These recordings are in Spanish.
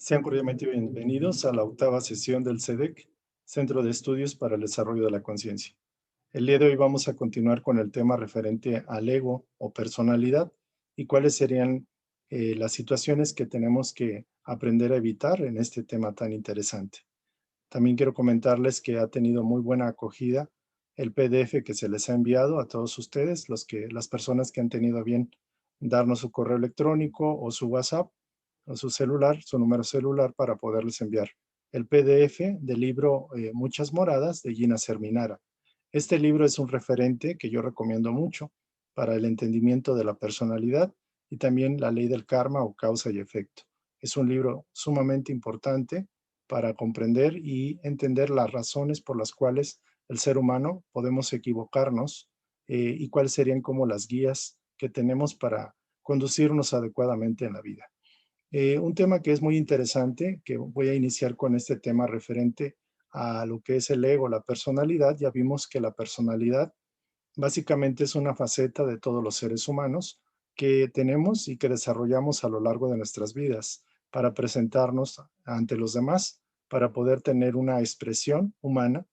Sean cordialmente bienvenidos a la octava sesión del CEDEC, Centro de Estudios para el Desarrollo de la Conciencia. El día de hoy vamos a continuar con el tema referente al ego o personalidad y cuáles serían las situaciones que tenemos que aprender a evitar en este tema tan interesante. También quiero comentarles que ha tenido muy buena acogida el PDF que se les ha enviado a todos ustedes, las personas que han tenido a bien darnos su correo electrónico o su WhatsApp o su celular, su número celular para poderles enviar el PDF del libro Muchas Moradas de Gina Serminara. Este libro es un referente que yo recomiendo mucho para el entendimiento de la personalidad y también la ley del karma o causa y efecto. Es un libro sumamente importante para comprender y entender las razones por las cuales el ser humano podemos equivocarnos y cuáles serían como las guías que tenemos para conducirnos adecuadamente en la vida. Un tema que es muy interesante, que voy a iniciar con este tema referente a lo que es el ego, la personalidad. Ya vimos que la personalidad básicamente es una faceta de todos los seres humanos que tenemos y que desarrollamos a lo largo de nuestras vidas para presentarnos ante los demás, para poder tener una expresión humana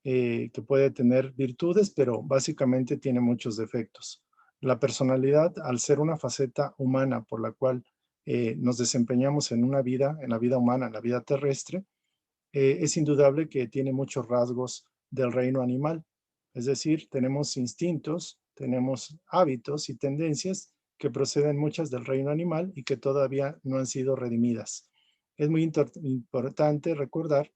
que puede tener virtudes, pero básicamente tiene muchos defectos. La personalidad, al ser una faceta humana por la cual nos desempeñamos en una vida, en la vida humana, en la vida terrestre, es indudable que tiene muchos rasgos del reino animal. Es decir, tenemos instintos, tenemos hábitos y tendencias que proceden muchas del reino animal y que todavía no han sido redimidas. Es muy importante recordar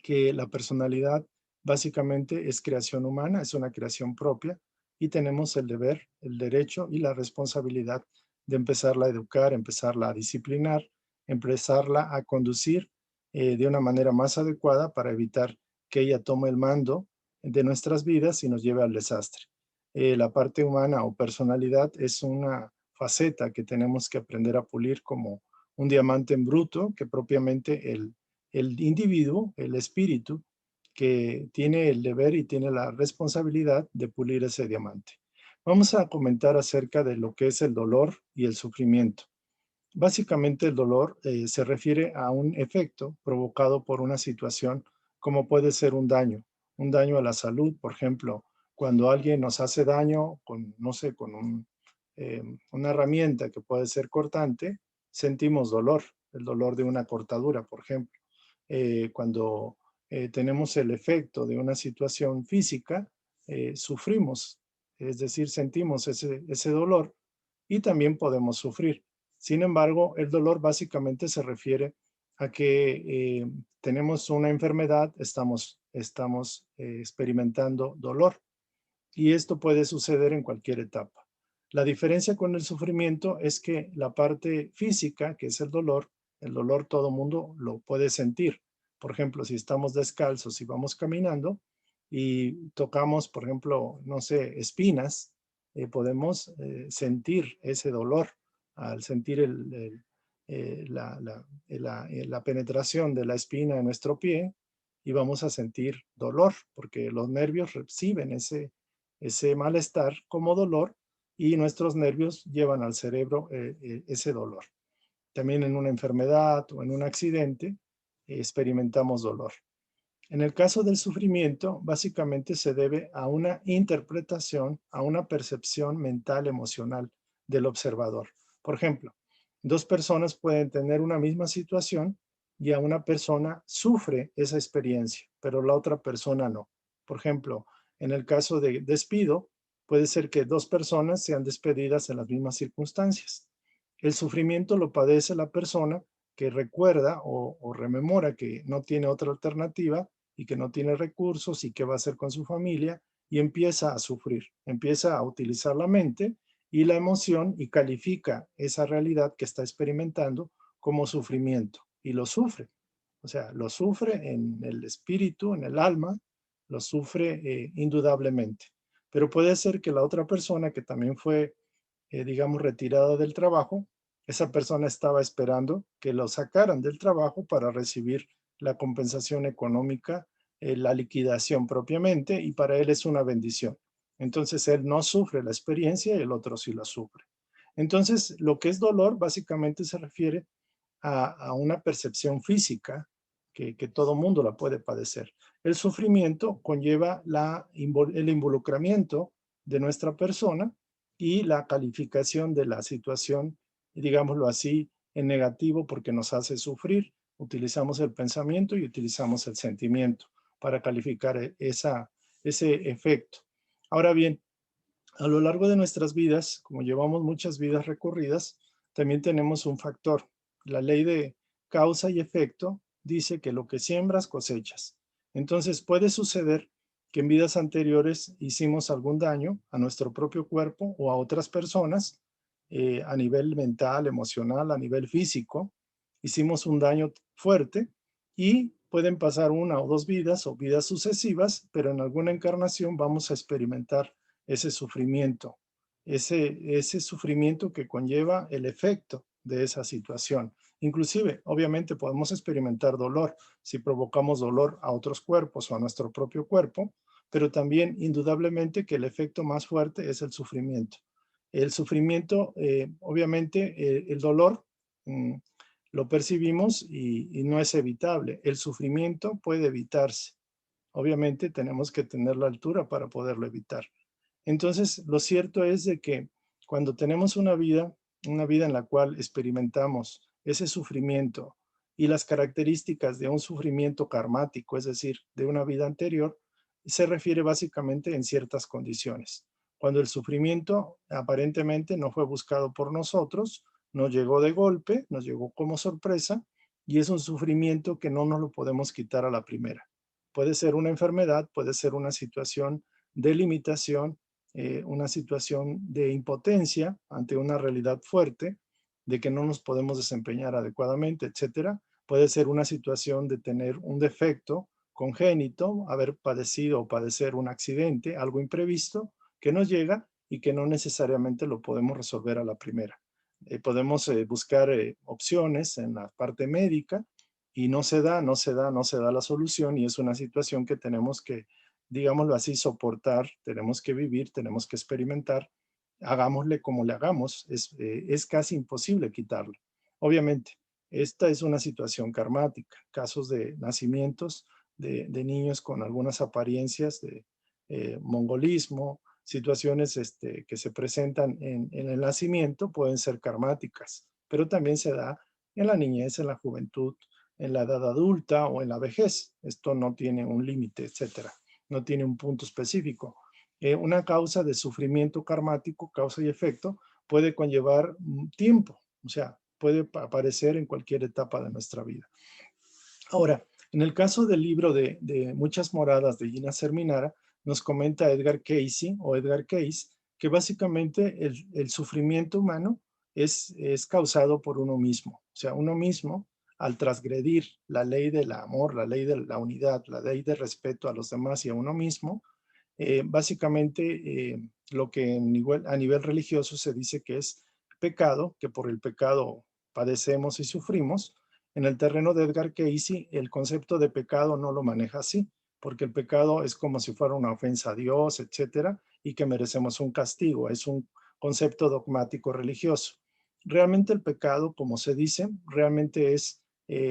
que la personalidad básicamente es creación humana, es una creación propia y tenemos el deber, el derecho y la responsabilidad de empezarla a educar, empezarla a disciplinar, empezarla a conducir de una manera más adecuada para evitar que ella tome el mando de nuestras vidas y nos lleve al desastre. La parte humana o personalidad es una faceta que tenemos que aprender a pulir como un diamante en bruto, que propiamente el individuo, el espíritu, que tiene el deber y tiene la responsabilidad de pulir ese diamante. Vamos a comentar acerca de lo que es el dolor y el sufrimiento. Básicamente el dolor se refiere a un efecto provocado por una situación como puede ser un daño a la salud, por ejemplo, cuando alguien nos hace daño con, no sé, con una herramienta que puede ser cortante, sentimos dolor, el dolor de una cortadura, por ejemplo. Cuando tenemos el efecto de una situación física, sufrimos, es decir, sentimos ese dolor y también podemos sufrir. Sin embargo, el dolor básicamente se refiere a que tenemos una enfermedad, estamos experimentando dolor y esto puede suceder en cualquier etapa. La diferencia con el sufrimiento es que la parte física, que es el dolor todo mundo lo puede sentir. Por ejemplo, si estamos descalzos y vamos caminando y tocamos, por ejemplo, no sé, espinas, podemos sentir ese dolor al sentir la penetración de la espina en nuestro pie y vamos a sentir dolor porque los nervios reciben ese malestar como dolor y nuestros nervios llevan al cerebro ese dolor. También en una enfermedad o en un accidente experimentamos dolor. En el caso del sufrimiento, básicamente se debe a una interpretación, a una percepción mental emocional del observador. Por ejemplo, dos personas pueden tener una misma situación y a una persona sufre esa experiencia, pero la otra persona no. Por ejemplo, en el caso de despido, puede ser que dos personas sean despedidas en las mismas circunstancias. El sufrimiento lo padece la persona que recuerda o rememora que no tiene otra alternativa y que no tiene recursos y qué va a hacer con su familia y empieza a sufrir, empieza a utilizar la mente y la emoción y califica esa realidad que está experimentando como sufrimiento y lo sufre. O sea, lo sufre en el espíritu, en el alma, lo sufre indudablemente. Pero puede ser que la otra persona que también fue, digamos, retirada del trabajo, esa persona estaba esperando que lo sacaran del trabajo para recibir la compensación económica, la liquidación propiamente, y para él es una bendición. Entonces él no sufre la experiencia y el otro sí la sufre. Entonces, lo que es dolor básicamente se refiere a una percepción física que todo mundo la puede padecer. El sufrimiento conlleva el involucramiento de nuestra persona y la calificación de la situación, digámoslo así, en negativo porque nos hace sufrir. Utilizamos el pensamiento y utilizamos el sentimiento para calificar ese efecto. Ahora bien, a lo largo de nuestras vidas, como llevamos muchas vidas recorridas, también tenemos un factor. La ley de causa y efecto dice que lo que siembras cosechas. Entonces puede suceder que en vidas anteriores hicimos algún daño a nuestro propio cuerpo o a otras personas, a nivel mental, emocional, a nivel físico. Hicimos un daño fuerte y pueden pasar una o dos vidas o vidas sucesivas, pero en alguna encarnación vamos a experimentar ese sufrimiento, ese sufrimiento que conlleva el efecto de esa situación. Inclusive, obviamente podemos experimentar dolor si provocamos dolor a otros cuerpos o a nuestro propio cuerpo, pero también indudablemente que el efecto más fuerte es el sufrimiento. El sufrimiento, obviamente, el dolor lo percibimos y no es evitable. El sufrimiento puede evitarse. Obviamente tenemos que tener la altura para poderlo evitar. Entonces, lo cierto es de que cuando tenemos una vida en la cual experimentamos ese sufrimiento y las características de un sufrimiento karmático, es decir, de una vida anterior, se refiere básicamente en ciertas condiciones. Cuando el sufrimiento aparentemente no fue buscado por nosotros, nos llegó de golpe, nos llegó como sorpresa, y es un sufrimiento que no nos lo podemos quitar a la primera. Puede ser una enfermedad, puede ser una situación de limitación, una situación de impotencia ante una realidad fuerte, de que no nos podemos desempeñar adecuadamente, etcétera. Puede ser una situación de tener un defecto congénito, haber padecido o padecer un accidente, algo imprevisto que nos llega y que no necesariamente lo podemos resolver a la primera. Podemos buscar opciones en la parte médica y no se da la solución, y es una situación que tenemos que, digámoslo así, soportar, tenemos que vivir, tenemos que experimentar, hagámosle como le hagamos, es casi imposible quitarlo. Obviamente, esta es una situación karmática, casos de nacimientos de niños con algunas apariencias de mongolismo, situaciones que se presentan en el nacimiento pueden ser karmáticas, pero también se da en la niñez, en la juventud, en la edad adulta o en la vejez. Esto no tiene un límite, etcétera. No tiene un punto específico. Una causa de sufrimiento karmático, causa y efecto, puede conllevar tiempo, o sea, puede aparecer en cualquier etapa de nuestra vida. Ahora, en el caso del libro de Muchas moradas de Gina Serminara, nos comenta Edgar Cayce, que básicamente el sufrimiento humano es causado por uno mismo. O sea, uno mismo, al transgredir la ley del amor, la ley de la unidad, la ley de respeto a los demás y a uno mismo, básicamente lo que a nivel religioso se dice que es pecado, que por el pecado padecemos y sufrimos. En el terreno de Edgar Cayce, el concepto de pecado no lo maneja así, porque el pecado es como si fuera una ofensa a Dios, etcétera, y que merecemos un castigo. Es un concepto dogmático religioso. Realmente el pecado, como se dice, realmente es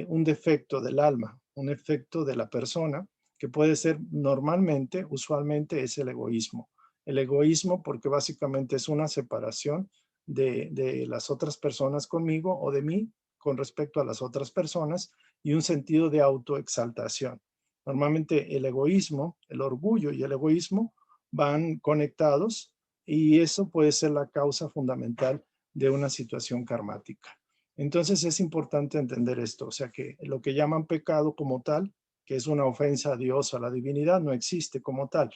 un defecto del alma, un efecto de la persona, que puede ser normalmente, usualmente es el egoísmo. El egoísmo porque básicamente es una separación de las otras personas conmigo o de mí con respecto a las otras personas y un sentido de autoexaltación. Normalmente el egoísmo, el orgullo y el egoísmo van conectados, y eso puede ser la causa fundamental de una situación karmática. Entonces es importante entender esto, o sea que lo que llaman pecado como tal, que es una ofensa a Dios, a la divinidad, no existe como tal.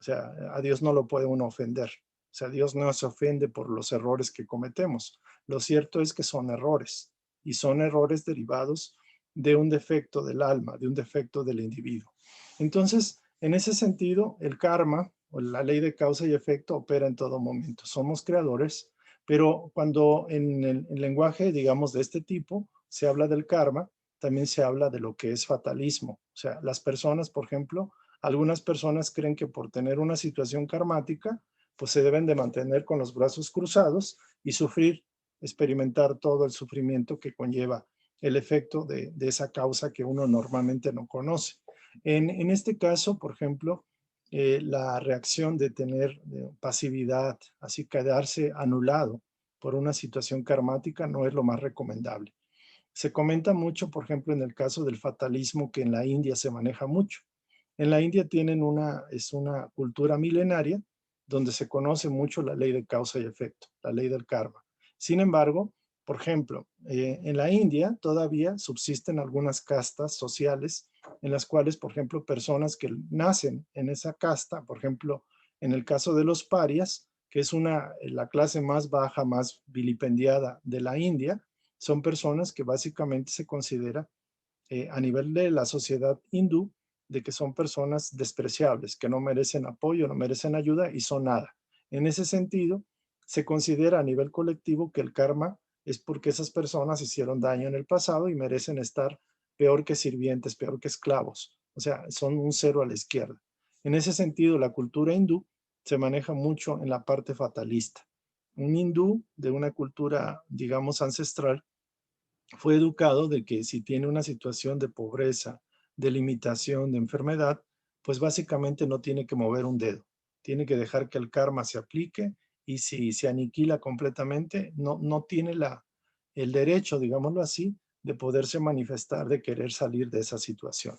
O sea, a Dios no lo puede uno ofender. O sea, Dios no se ofende por los errores que cometemos. Lo cierto es que son errores, y son errores derivados de un defecto del alma, de un defecto del individuo. Entonces, en ese sentido, el karma o la ley de causa y efecto opera en todo momento. Somos creadores, pero cuando en el lenguaje, digamos, de este tipo, se habla del karma, también se habla de lo que es fatalismo. O sea, las personas, por ejemplo, algunas personas creen que por tener una situación karmática, pues se deben de mantener con los brazos cruzados y sufrir, experimentar todo el sufrimiento que conlleva el efecto de esa causa que uno normalmente no conoce. En este caso, por ejemplo, la reacción de tener pasividad, así quedarse anulado por una situación karmática no es lo más recomendable. Se comenta mucho, por ejemplo, en el caso del fatalismo, que en la India se maneja mucho. En la India es una cultura milenaria donde se conoce mucho la ley de causa y efecto, la ley del karma. Sin embargo, por ejemplo, en la India todavía subsisten algunas castas sociales en las cuales, por ejemplo, personas que nacen en esa casta, por ejemplo, en el caso de los parias, que es la clase más baja, más vilipendiada de la India, son personas que básicamente se considera a nivel de la sociedad hindú de que son personas despreciables, que no merecen apoyo, no merecen ayuda y son nada. En ese sentido, se considera a nivel colectivo que el karma es porque esas personas hicieron daño en el pasado y merecen estar peor que sirvientes, peor que esclavos. O sea, son un cero a la izquierda. En ese sentido, la cultura hindú se maneja mucho en la parte fatalista. Un hindú de una cultura, digamos, ancestral, fue educado de que si tiene una situación de pobreza, de limitación, de enfermedad, pues básicamente no tiene que mover un dedo. Tiene que dejar que el karma se aplique y si se aniquila completamente, no tiene el derecho, digámoslo así, de poderse manifestar, de querer salir de esa situación.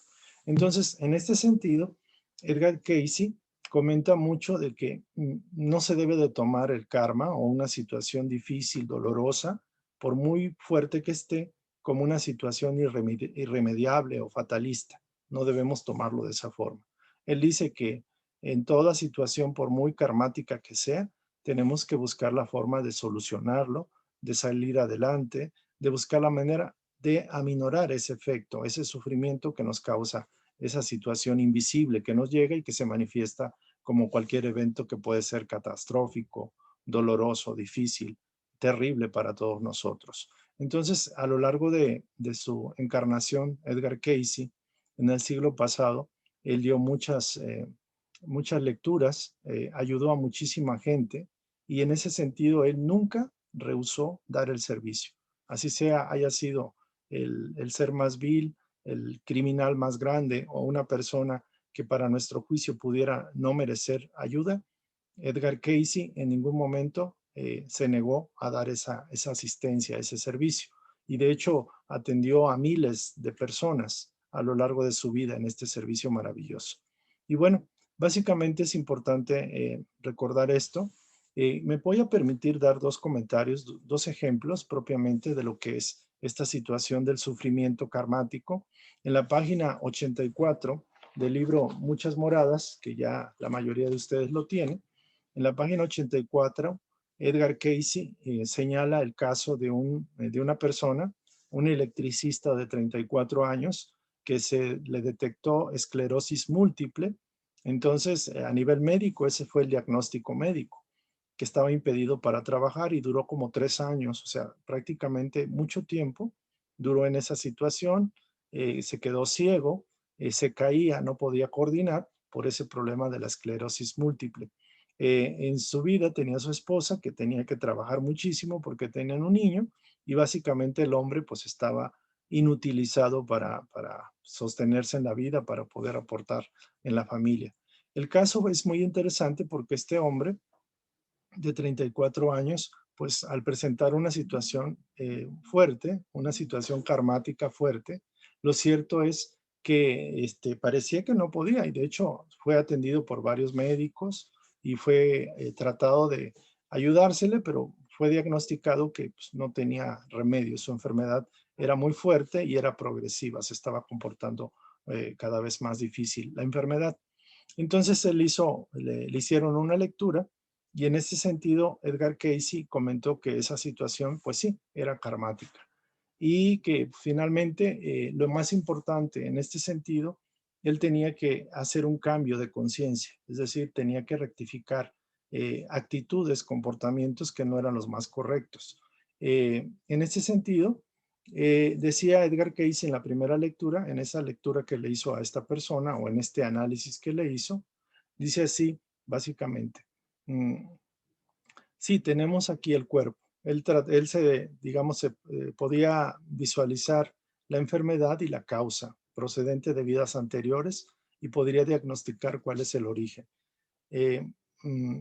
Entonces, en este sentido, Edgar Cayce comenta mucho de que no se debe de tomar el karma o una situación difícil, dolorosa, por muy fuerte que esté, como una situación irremediable o fatalista. No debemos tomarlo de esa forma. Él dice que en toda situación, por muy karmática que sea, tenemos que buscar la forma de solucionarlo, de salir adelante, de buscar la manera de aminorar ese efecto, ese sufrimiento que nos causa esa situación invisible que nos llega y que se manifiesta como cualquier evento que puede ser catastrófico, doloroso, difícil, terrible para todos nosotros. Entonces, a lo largo de su encarnación, Edgar Cayce, en el siglo pasado, él dio muchas lecturas, ayudó a muchísima gente y en ese sentido él nunca rehusó dar el servicio. Así sea, haya sido el ser más vil, el criminal más grande o una persona que para nuestro juicio pudiera no merecer ayuda, Edgar Cayce en ningún momento se negó a dar esa asistencia, ese servicio. Y de hecho atendió a miles de personas a lo largo de su vida en este servicio maravilloso. Y bueno, básicamente es importante recordar esto. Me voy a permitir dar dos comentarios, dos ejemplos propiamente de lo que es esta situación del sufrimiento karmático. En la página 84 del libro Muchas Moradas, que ya la mayoría de ustedes lo tienen, en la página 84, Edgar Cayce señala el caso de una persona, un electricista de 34 años, que se le detectó esclerosis múltiple. Entonces, a nivel médico, ese fue el diagnóstico médico, que estaba impedido para trabajar y duró como 3 años, o sea, prácticamente mucho tiempo duró en esa situación, se quedó ciego, se caía, no podía coordinar por ese problema de la esclerosis múltiple. En su vida tenía a su esposa que tenía que trabajar muchísimo porque tenían un niño y básicamente el hombre pues estaba inutilizado para sostenerse en la vida, para poder aportar en la familia. El caso es muy interesante porque este hombre de 34 años, pues al presentar una situación fuerte, una situación karmática fuerte, lo cierto es que parecía que no podía y de hecho fue atendido por varios médicos y fue tratado de ayudársele, pero fue diagnosticado que pues, no tenía remedio, su enfermedad era muy fuerte y era progresiva, se estaba comportando cada vez más difícil la enfermedad. Entonces le hicieron una lectura y en ese sentido Edgar Cayce comentó que esa situación, pues sí, era karmática y que finalmente lo más importante en este sentido, él tenía que hacer un cambio de conciencia, es decir, tenía que rectificar actitudes, comportamientos que no eran los más correctos. En ese sentido, decía Edgar Cayce en la primera lectura, en esa lectura que le hizo a esta persona o en este análisis que le hizo, dice así, básicamente, sí, tenemos aquí el cuerpo, Él se, digamos, podía visualizar la enfermedad y la causa procedente de vidas anteriores y podría diagnosticar cuál es el origen. Eh, mm,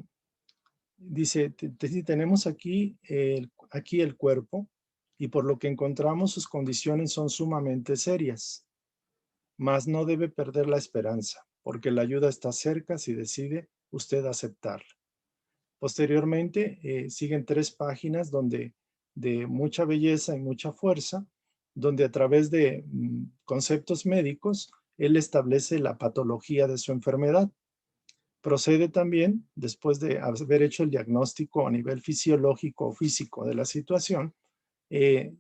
Dice, tenemos aquí el cuerpo y por lo que encontramos sus condiciones son sumamente serias, mas no debe perder la esperanza, porque la ayuda está cerca si decide usted aceptarla. Posteriormente, siguen 3 páginas de mucha belleza y mucha fuerza, donde a través de conceptos médicos, él establece la patología de su enfermedad. Procede también, después de haber hecho el diagnóstico a nivel fisiológico o físico de la situación,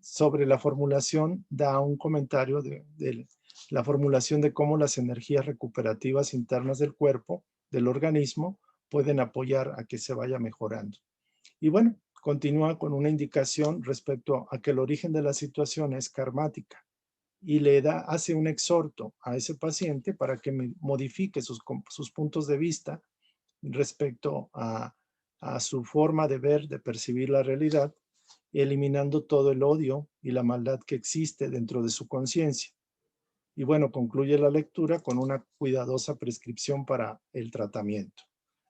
sobre la formulación, da un comentario de la formulación de cómo las energías recuperativas internas del cuerpo, del organismo, pueden apoyar a que se vaya mejorando. Y bueno, continúa con una indicación respecto a que el origen de la situación es karmática y hace un exhorto a ese paciente para que modifique sus puntos de vista respecto a su forma de ver, de percibir la realidad, eliminando todo el odio y la maldad que existe dentro de su conciencia. Y bueno, concluye la lectura con una cuidadosa prescripción para el tratamiento.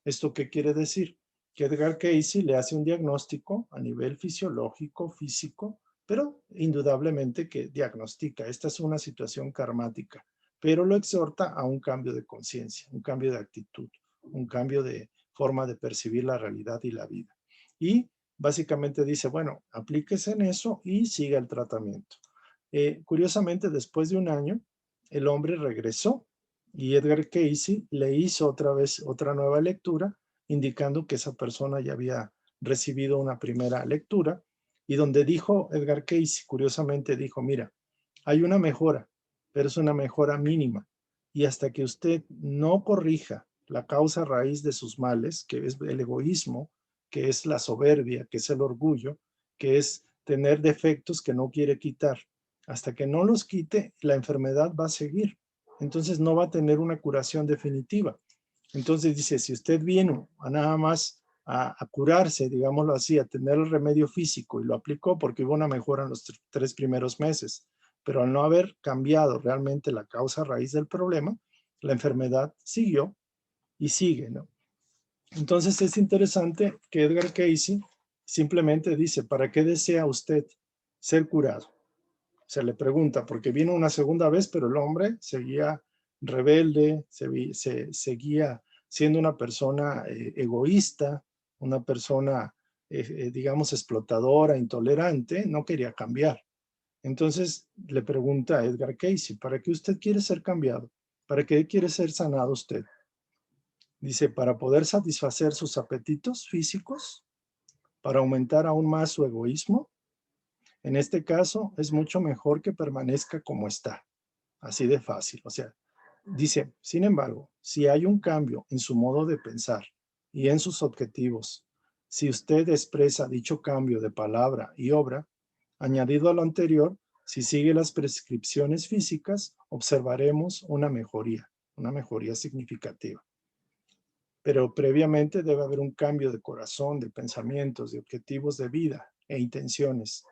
¿Esto qué quiere decir? Que Edgar Cayce le hace un diagnóstico a nivel fisiológico, físico, pero indudablemente que diagnostica. Esta es una situación karmática, pero lo exhorta a un cambio de conciencia, un cambio de actitud, un cambio de forma de percibir la realidad y la vida. Y básicamente dice, bueno, aplíquese en eso y siga el tratamiento. Curiosamente, después de un año, el hombre regresó y Edgar Cayce le hizo otra vez otra nueva lectura, indicando que esa persona ya había recibido una primera lectura y donde dijo Edgar Cayce, curiosamente dijo, mira, hay una mejora, pero es una mejora mínima y hasta que usted no corrija la causa raíz de sus males, que es el egoísmo, que es la soberbia, que es el orgullo, que es tener defectos que no quiere quitar, hasta que no los quite, la enfermedad va a seguir. Entonces no va a tener una curación definitiva. Entonces dice, si usted vino a nada más a curarse, digámoslo así, a tener el remedio físico y lo aplicó porque hubo una mejora en los 3 primeros meses, pero al no haber cambiado realmente la causa raíz del problema, la enfermedad siguió y sigue, ¿no? Entonces es interesante que Edgar Cayce simplemente dice, ¿para qué desea usted ser curado? Se le pregunta, porque vino una segunda vez, pero el hombre seguía rebelde, seguía siendo una persona egoísta, una persona, digamos, explotadora, intolerante, no quería cambiar. Entonces le pregunta a Edgar Cayce, ¿para qué usted quiere ser cambiado? ¿Para qué quiere ser sanado usted? Dice, para poder satisfacer sus apetitos físicos, para aumentar aún más su egoísmo. En este caso, es mucho mejor que permanezca como está. Así de fácil. O sea, dice, sin embargo, si hay un cambio en su modo de pensar y en sus objetivos, si usted expresa dicho cambio de palabra y obra, añadido a lo anterior, si sigue las prescripciones físicas, observaremos una mejoría significativa. Pero previamente debe haber un cambio de corazón, de pensamientos, de objetivos de vida e intenciones.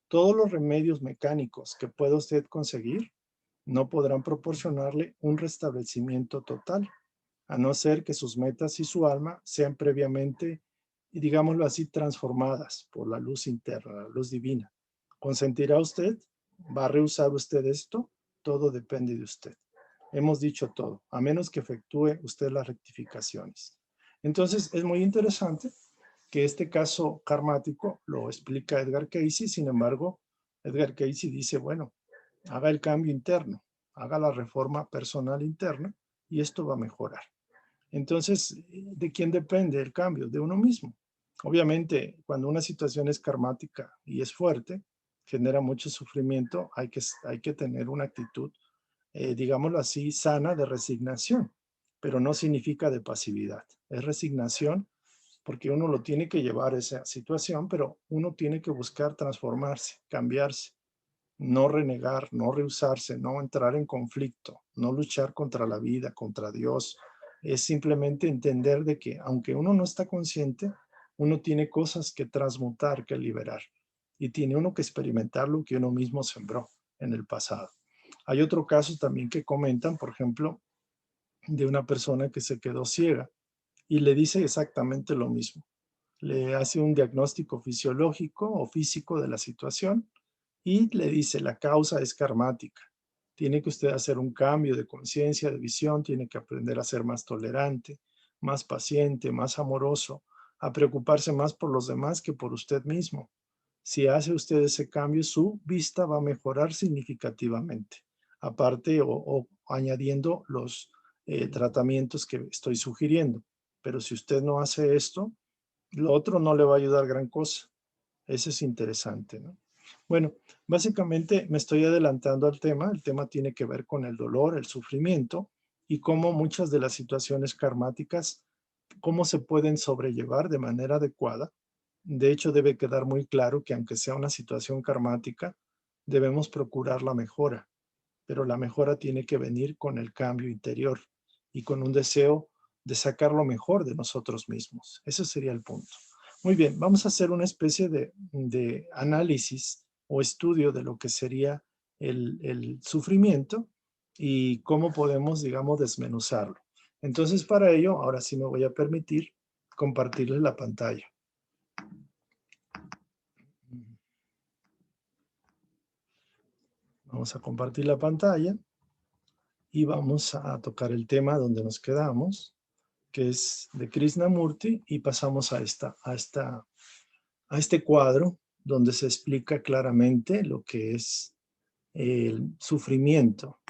Todos los remedios mecánicos que pueda usted conseguir no podrán proporcionarle un restablecimiento total, a no ser que sus metas y su alma sean previamente, digámoslo así, transformadas por la luz interna, la luz divina. ¿Consentirá usted? ¿Va a rehusar usted esto? Todo depende de usted. Hemos dicho todo, a menos que efectúe usted las rectificaciones. Entonces, es muy interesante que este caso karmático lo explica Edgar Cayce, sin embargo, Edgar Cayce dice, bueno, haga el cambio interno, haga la reforma personal interna y esto va a mejorar. Entonces, ¿de quién depende el cambio? De uno mismo. Obviamente, cuando una situación es karmática y es fuerte, genera mucho sufrimiento, hay que tener una actitud, digámoslo así, sana de resignación, pero no significa de pasividad. Es resignación porque uno lo tiene que llevar a esa situación, pero uno tiene que buscar transformarse, cambiarse, no renegar, no rehusarse, no entrar en conflicto, no luchar contra la vida, contra Dios. Es simplemente entender de que aunque uno no está consciente, Uno tiene cosas que transmutar, que liberar. Y tiene uno que experimentar lo que uno mismo sembró en el pasado. Hay otro caso también que comentan, por ejemplo, de una persona que se quedó ciega y le dice exactamente lo mismo. Le hace un diagnóstico fisiológico o físico de la situación y le dice, la causa es karmática. Tiene que usted hacer un cambio de conciencia, de visión, tiene que aprender a ser más tolerante, más paciente, más amoroso, a preocuparse más por los demás que por usted mismo. Si hace usted ese cambio, su vista va a mejorar significativamente, aparte o añadiendo los tratamientos que estoy sugiriendo. Pero si usted no hace esto, lo otro no le va a ayudar gran cosa. Eso es interesante, ¿no? Bueno, básicamente me estoy adelantando al tema. El tema tiene que ver con el dolor, el sufrimiento y cómo muchas de las situaciones karmáticas, cómo se pueden sobrellevar de manera adecuada. De hecho, debe quedar muy claro que aunque sea una situación karmática, debemos procurar la mejora, pero la mejora tiene que venir con el cambio interior y con un deseo de sacar lo mejor de nosotros mismos. Ese sería el punto. Muy bien, vamos a hacer una especie de análisis o estudio de lo que sería el sufrimiento y cómo podemos, digamos, desmenuzarlo. Entonces, para ello, ahora sí me voy a permitir compartirles la pantalla. Vamos a compartir la pantalla y vamos a tocar el tema donde nos quedamos, que es de Krishnamurti, y pasamos a este cuadro donde se explica claramente lo que es el sufrimiento.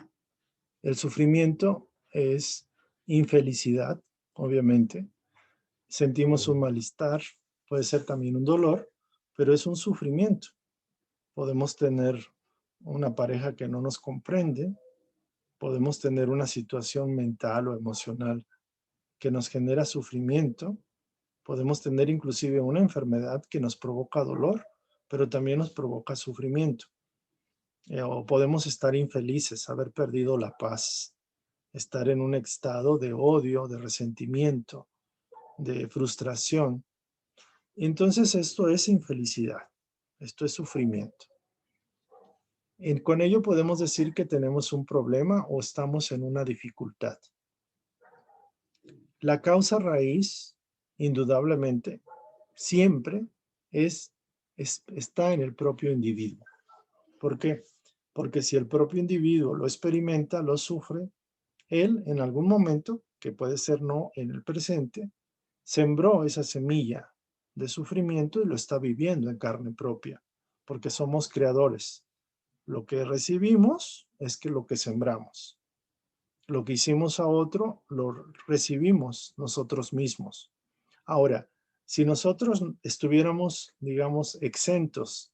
El sufrimiento es infelicidad, obviamente. Sentimos un malestar, puede ser también un dolor, pero es un sufrimiento. Podemos tener una pareja que no nos comprende, podemos tener una situación mental o emocional que nos genera sufrimiento, podemos tener inclusive una enfermedad que nos provoca dolor, pero también nos provoca sufrimiento. O podemos estar infelices, haber perdido la paz, estar en un estado de odio, de resentimiento, de frustración. Entonces esto es infelicidad, esto es sufrimiento. Con ello podemos decir que tenemos un problema o estamos en una dificultad. La causa raíz, indudablemente, siempre está en el propio individuo. ¿Por qué? Porque si el propio individuo lo experimenta, lo sufre, él en algún momento, que puede ser no en el presente, sembró esa semilla de sufrimiento y lo está viviendo en carne propia, porque somos creadores. Lo que recibimos es que lo que sembramos. Lo que hicimos a otro, lo recibimos nosotros mismos. Ahora, si nosotros estuviéramos, digamos, exentos,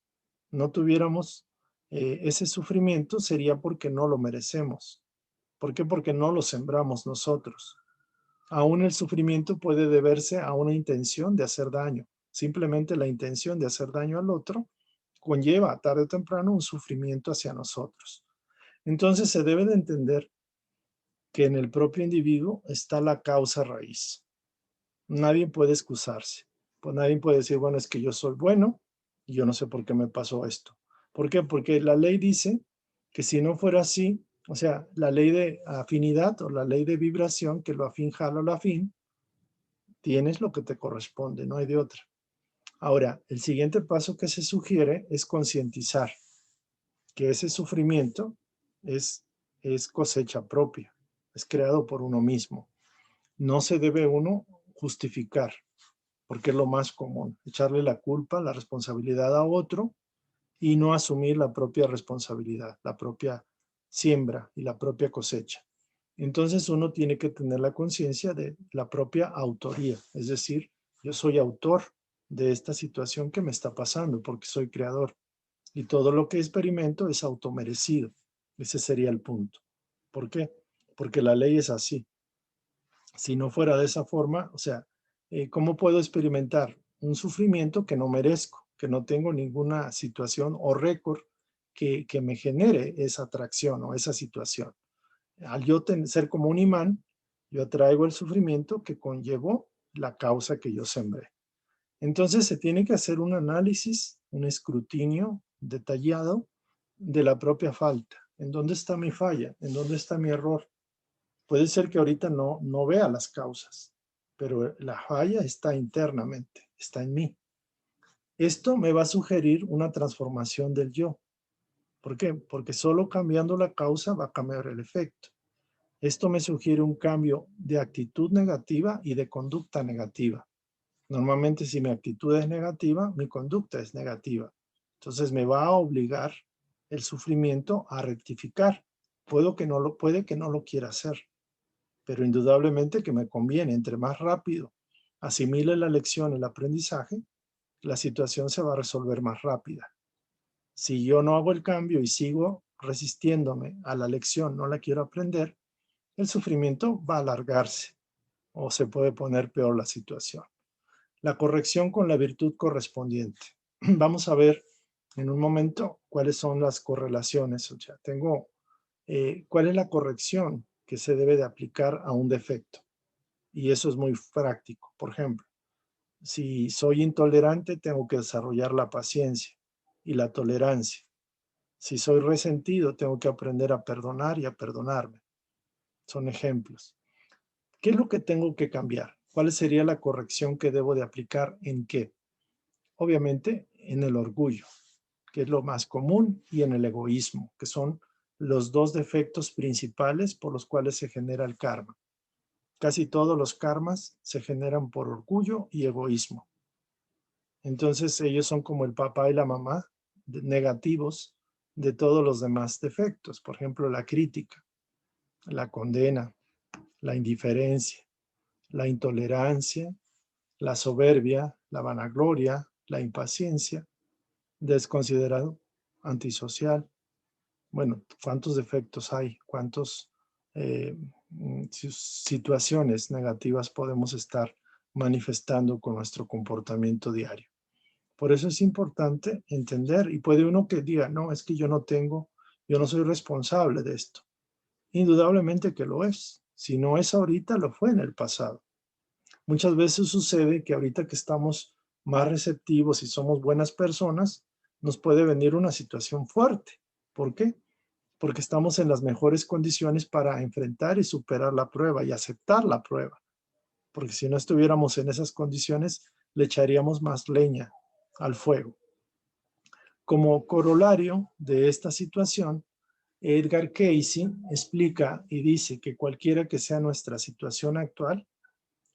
no tuviéramos ese sufrimiento, sería porque no lo merecemos. ¿Por qué? Porque no lo sembramos nosotros. Aún el sufrimiento puede deberse a una intención de hacer daño. Simplemente la intención de hacer daño al otro conlleva tarde o temprano un sufrimiento hacia nosotros. Entonces se debe de entender que en el propio individuo está la causa raíz. Nadie puede excusarse. Pues nadie puede decir, bueno, es que yo soy bueno y yo no sé por qué me pasó esto. ¿Por qué? Porque la ley dice que si no fuera así, o sea, la ley de afinidad o la ley de vibración, que lo afín jala lo afín, tienes lo que te corresponde, no hay de otra. Ahora, el siguiente paso que se sugiere es concientizar que ese sufrimiento es, es cosecha propia, es creado por uno mismo. No se debe uno justificar, porque es lo más común, echarle la culpa, la responsabilidad a otro y no asumir la propia responsabilidad, la propia siembra y la propia cosecha. Entonces uno tiene que tener la conciencia de la propia autoría, es decir, yo soy autor de esta situación que me está pasando porque soy creador y todo lo que experimento es automerecido. Ese sería el punto. ¿Por qué? Porque la ley es así. Si no fuera de esa forma, o sea, ¿cómo puedo experimentar un sufrimiento que no merezco, que no tengo ninguna situación o récord que me genere esa atracción o esa situación? Al yo ser como un imán, yo atraigo el sufrimiento que conllevó la causa que yo sembré. Entonces se tiene que hacer un análisis, un escrutinio detallado de la propia falta. ¿En dónde está mi falla? ¿En dónde está mi error? Puede ser que ahorita no vea las causas, pero la falla está internamente, está en mí. Esto me va a sugerir una transformación del yo. ¿Por qué? Porque solo cambiando la causa va a cambiar el efecto. Esto me sugiere un cambio de actitud negativa y de conducta negativa. Normalmente si mi actitud es negativa, mi conducta es negativa. Entonces me va a obligar el sufrimiento a rectificar. Puede que no lo quiera hacer, pero indudablemente que me conviene. Entre más rápido asimile la lección, el aprendizaje, la situación se va a resolver más rápida. Si yo no hago el cambio y sigo resistiéndome a la lección, no la quiero aprender, el sufrimiento va a alargarse o se puede poner peor la situación. La corrección con la virtud correspondiente. Vamos a ver en un momento cuáles son las correlaciones. O sea, cuál es la corrección que se debe de aplicar a un defecto. Y eso es muy práctico. Por ejemplo, si soy intolerante, tengo que desarrollar la paciencia y la tolerancia. Si soy resentido, tengo que aprender a perdonar y a perdonarme. Son ejemplos. ¿Qué es lo que tengo que cambiar? ¿Cuál sería la corrección que debo de aplicar en qué? Obviamente en el orgullo, que es lo más común, y en el egoísmo, que son los dos defectos principales por los cuales se genera el karma. Casi todos los karmas se generan por orgullo y egoísmo. Entonces ellos son como el papá y la mamá negativos de todos los demás defectos. Por ejemplo, la crítica, la condena, la indiferencia, la intolerancia, la soberbia, la vanagloria, la impaciencia, desconsiderado, antisocial. Bueno, ¿cuántos defectos hay? ¿Cuántas situaciones negativas podemos estar manifestando con nuestro comportamiento diario? Por eso es importante entender, y puede uno que diga, no, es que yo no soy responsable de esto. Indudablemente que lo es. Si no es ahorita, lo fue en el pasado. Muchas veces sucede que ahorita que estamos más receptivos y somos buenas personas, nos puede venir una situación fuerte. ¿Por qué? Porque estamos en las mejores condiciones para enfrentar y superar la prueba y aceptar la prueba. Porque si no estuviéramos en esas condiciones, le echaríamos más leña al fuego. Como corolario de esta situación, Edgar Cayce explica y dice que cualquiera que sea nuestra situación actual,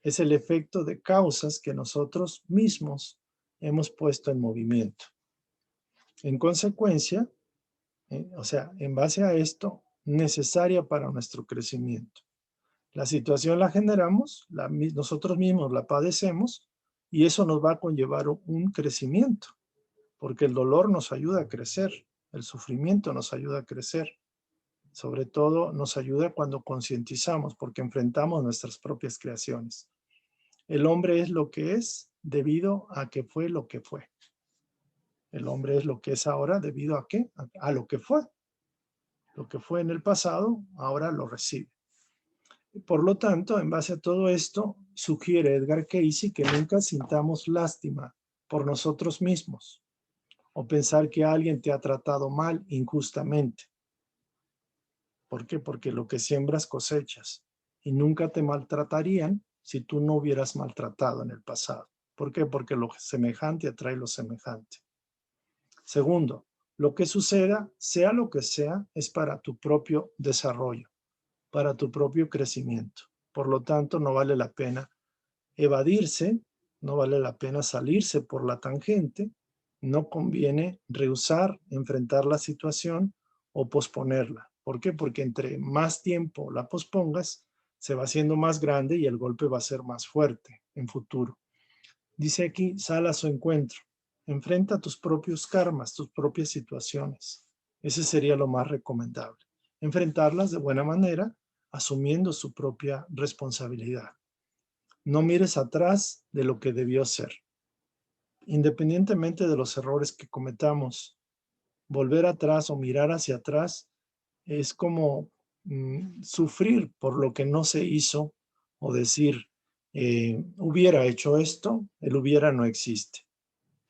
es el efecto de causas que nosotros mismos hemos puesto en movimiento. En consecuencia, o sea, en base a esto, necesaria para nuestro crecimiento. La situación la generamos, nosotros mismos la padecemos y eso nos va a conllevar un crecimiento, porque el dolor nos ayuda a crecer, el sufrimiento nos ayuda a crecer. Sobre todo nos ayuda cuando concientizamos, porque enfrentamos nuestras propias creaciones. El hombre es lo que es debido a que fue lo que fue. El hombre es lo que es ahora debido a qué? A lo que fue. Lo que fue en el pasado, ahora lo recibe. Por lo tanto, en base a todo esto, sugiere Edgar Cayce que nunca sintamos lástima por nosotros mismos o pensar que alguien te ha tratado mal injustamente. ¿Por qué? Porque lo que siembras cosechas y nunca te maltratarían si tú no hubieras maltratado en el pasado. ¿Por qué? Porque lo semejante atrae lo semejante. Segundo, lo que suceda, sea lo que sea, es para tu propio desarrollo, para tu propio crecimiento. Por lo tanto, no vale la pena evadirse, no vale la pena salirse por la tangente, no conviene rehusar, enfrentar la situación o posponerla. ¿Por qué? Porque entre más tiempo la pospongas, se va haciendo más grande y el golpe va a ser más fuerte en futuro. Dice aquí, sal a su encuentro, enfrenta tus propios karmas, tus propias situaciones. Ese sería lo más recomendable. Enfrentarlas de buena manera, asumiendo su propia responsabilidad. No mires atrás de lo que debió ser. Independientemente de los errores que cometamos, volver atrás o mirar hacia atrás es como sufrir por lo que no se hizo o decir, Hubiera hecho esto, el hubiera no existe.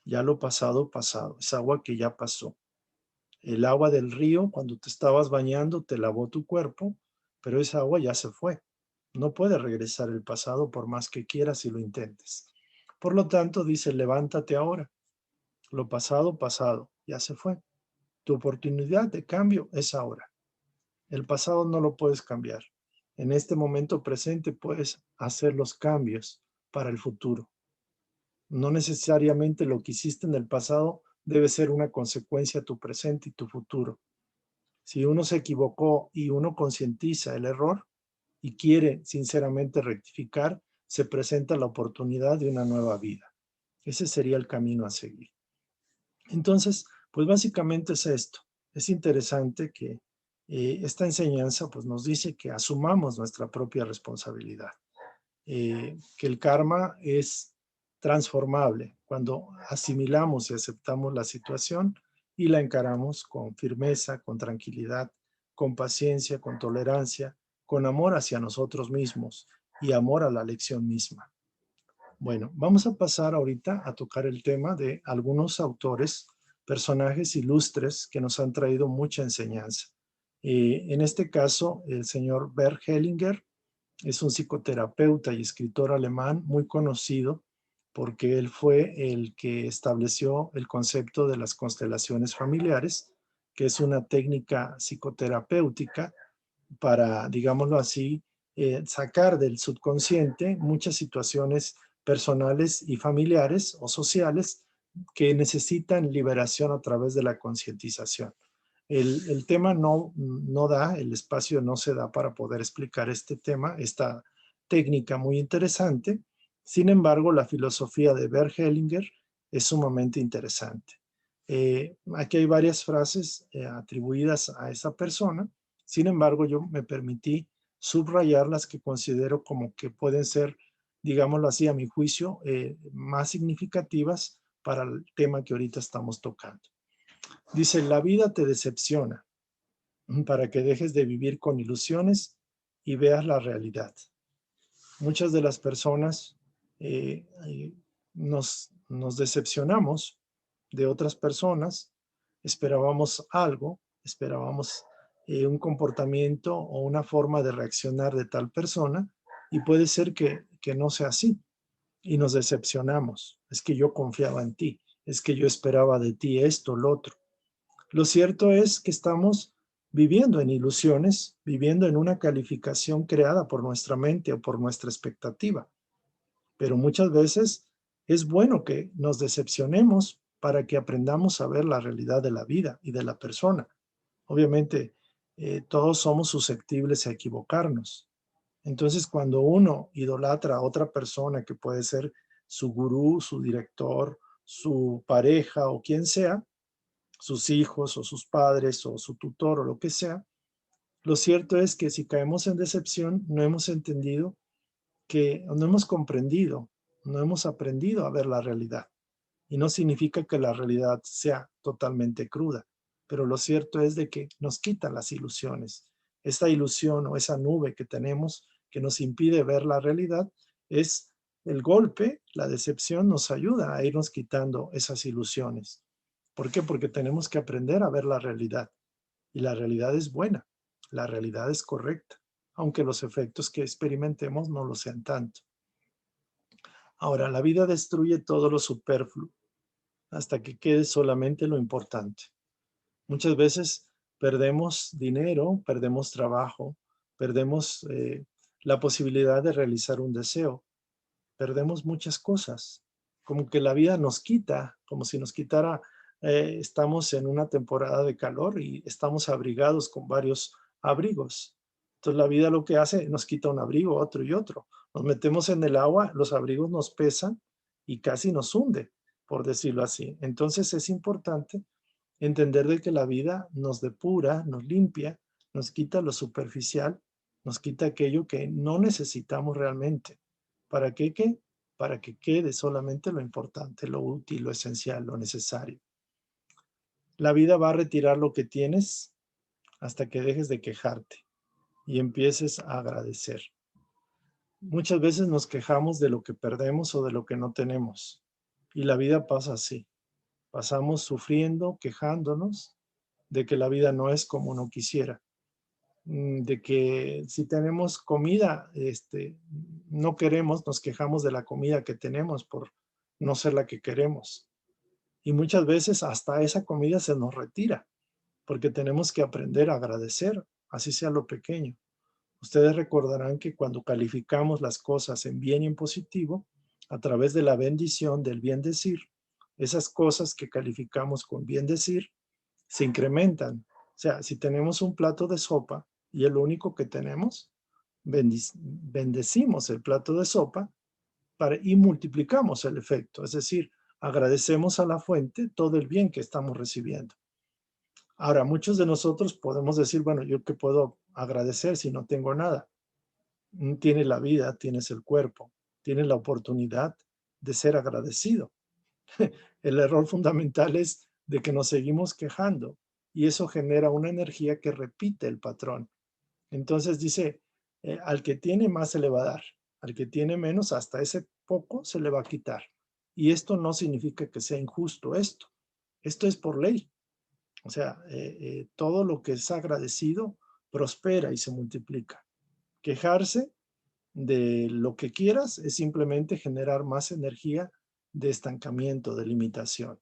Ya lo pasado, pasado. Es agua que ya pasó. El agua del río, cuando te estabas bañando, te lavó tu cuerpo, pero esa agua ya se fue. No puede regresar el pasado por más que quieras y lo intentes. Por lo tanto, dice, levántate ahora. Lo pasado, pasado, ya se fue. Tu oportunidad de cambio es ahora. El pasado no lo puedes cambiar. En este momento presente puedes hacer los cambios para el futuro. No necesariamente lo que hiciste en el pasado debe ser una consecuencia a tu presente y tu futuro. Si uno se equivocó y uno concientiza el error y quiere sinceramente rectificar, se presenta la oportunidad de una nueva vida. Ese sería el camino a seguir. Entonces, pues básicamente es esto. Es interesante que esta enseñanza pues nos dice que asumamos nuestra propia responsabilidad, que el karma es transformable cuando asimilamos y aceptamos la situación y la encaramos con firmeza, con tranquilidad, con paciencia, con tolerancia, con amor hacia nosotros mismos y amor a la lección misma. Bueno, vamos a pasar ahorita a tocar el tema de algunos autores, personajes ilustres que nos han traído mucha enseñanza. En este caso, el señor Bert Hellinger es un psicoterapeuta y escritor alemán muy conocido porque él fue el que estableció el concepto de las constelaciones familiares, que es una técnica psicoterapéutica para, digámoslo así, sacar del subconsciente muchas situaciones personales y familiares o sociales que necesitan liberación a través de la concientización. El tema no da, el espacio no se da para poder explicar este tema, esta técnica muy interesante. Sin embargo, la filosofía de Bert Hellinger es sumamente interesante. Aquí hay varias frases atribuidas a esa persona. Sin embargo, yo me permití subrayar las que considero como que pueden ser, digámoslo así, a mi juicio, más significativas para el tema que ahorita estamos tocando. Dice, la vida te decepciona para que dejes de vivir con ilusiones y veas la realidad. Muchas de las personas nos decepcionamos de otras personas, esperábamos algo, esperábamos un comportamiento o una forma de reaccionar de tal persona y puede ser que no sea así y nos decepcionamos. Es que yo confiaba en ti, es que yo esperaba de ti esto, lo otro. Lo cierto es que estamos viviendo en ilusiones, viviendo en una calificación creada por nuestra mente o por nuestra expectativa. Pero muchas veces es bueno que nos decepcionemos para que aprendamos a ver la realidad de la vida y de la persona. Obviamente, todos somos susceptibles a equivocarnos. Entonces, cuando uno idolatra a otra persona que puede ser su gurú, su director, su pareja o quien sea, sus hijos o sus padres o su tutor o lo que sea, lo cierto es que si caemos en decepción, no hemos entendido que no hemos comprendido, no hemos aprendido a ver la realidad. Y no significa que la realidad sea totalmente cruda, pero lo cierto es de que nos quitan las ilusiones. Esta ilusión o esa nube que tenemos que nos impide ver la realidad es el golpe, la decepción nos ayuda a irnos quitando esas ilusiones. ¿Por qué? Porque tenemos que aprender a ver la realidad. Y la realidad es buena, la realidad es correcta, aunque los efectos que experimentemos no lo sean tanto. Ahora, la vida destruye todo lo superfluo hasta que quede solamente lo importante. Muchas veces perdemos dinero, perdemos trabajo, perdemos la posibilidad de realizar un deseo, perdemos muchas cosas, como que la vida nos quita, como si nos quitara, estamos en una temporada de calor y estamos abrigados con varios abrigos. Entonces la vida lo que hace, nos quita un abrigo, otro y otro. Nos metemos en el agua, los abrigos nos pesan y casi nos hunde, por decirlo así. Entonces es importante entender de que la vida nos depura, nos limpia, nos quita lo superficial, nos quita aquello que no necesitamos realmente. ¿Para qué? ¿Qué? Para que quede solamente lo importante, lo útil, lo esencial, lo necesario. La vida va a retirar lo que tienes hasta que dejes de quejarte y empieces a agradecer. Muchas veces nos quejamos de lo que perdemos o de lo que no tenemos. Y la vida pasa así. Pasamos sufriendo, quejándonos de que la vida no es como uno quisiera. De que si tenemos comida, no queremos, nos quejamos de la comida que tenemos por no ser la que queremos. Y muchas veces hasta esa comida se nos retira, porque tenemos que aprender a agradecer, así sea lo pequeño. Ustedes recordarán que cuando calificamos las cosas en bien y en positivo, a través de la bendición del bien decir, esas cosas que calificamos con bien decir se incrementan. O sea, si tenemos un plato de sopa y es lo único que tenemos, bendecimos el plato de sopa y multiplicamos el efecto. Es decir, agradecemos a la fuente todo el bien que estamos recibiendo. Ahora, muchos de nosotros podemos decir, bueno, ¿yo qué puedo agradecer si no tengo nada? Tienes la vida, tienes el cuerpo, tienes la oportunidad de ser agradecido. El error fundamental es de que nos seguimos quejando y eso genera una energía que repite el patrón. Entonces dice, al que tiene más se le va a dar, al que tiene menos hasta ese poco se le va a quitar. Y esto no significa que sea injusto esto es por ley. O sea, todo lo que es agradecido prospera y se multiplica. Quejarse de lo que quieras es simplemente generar más energía de estancamiento, de limitación.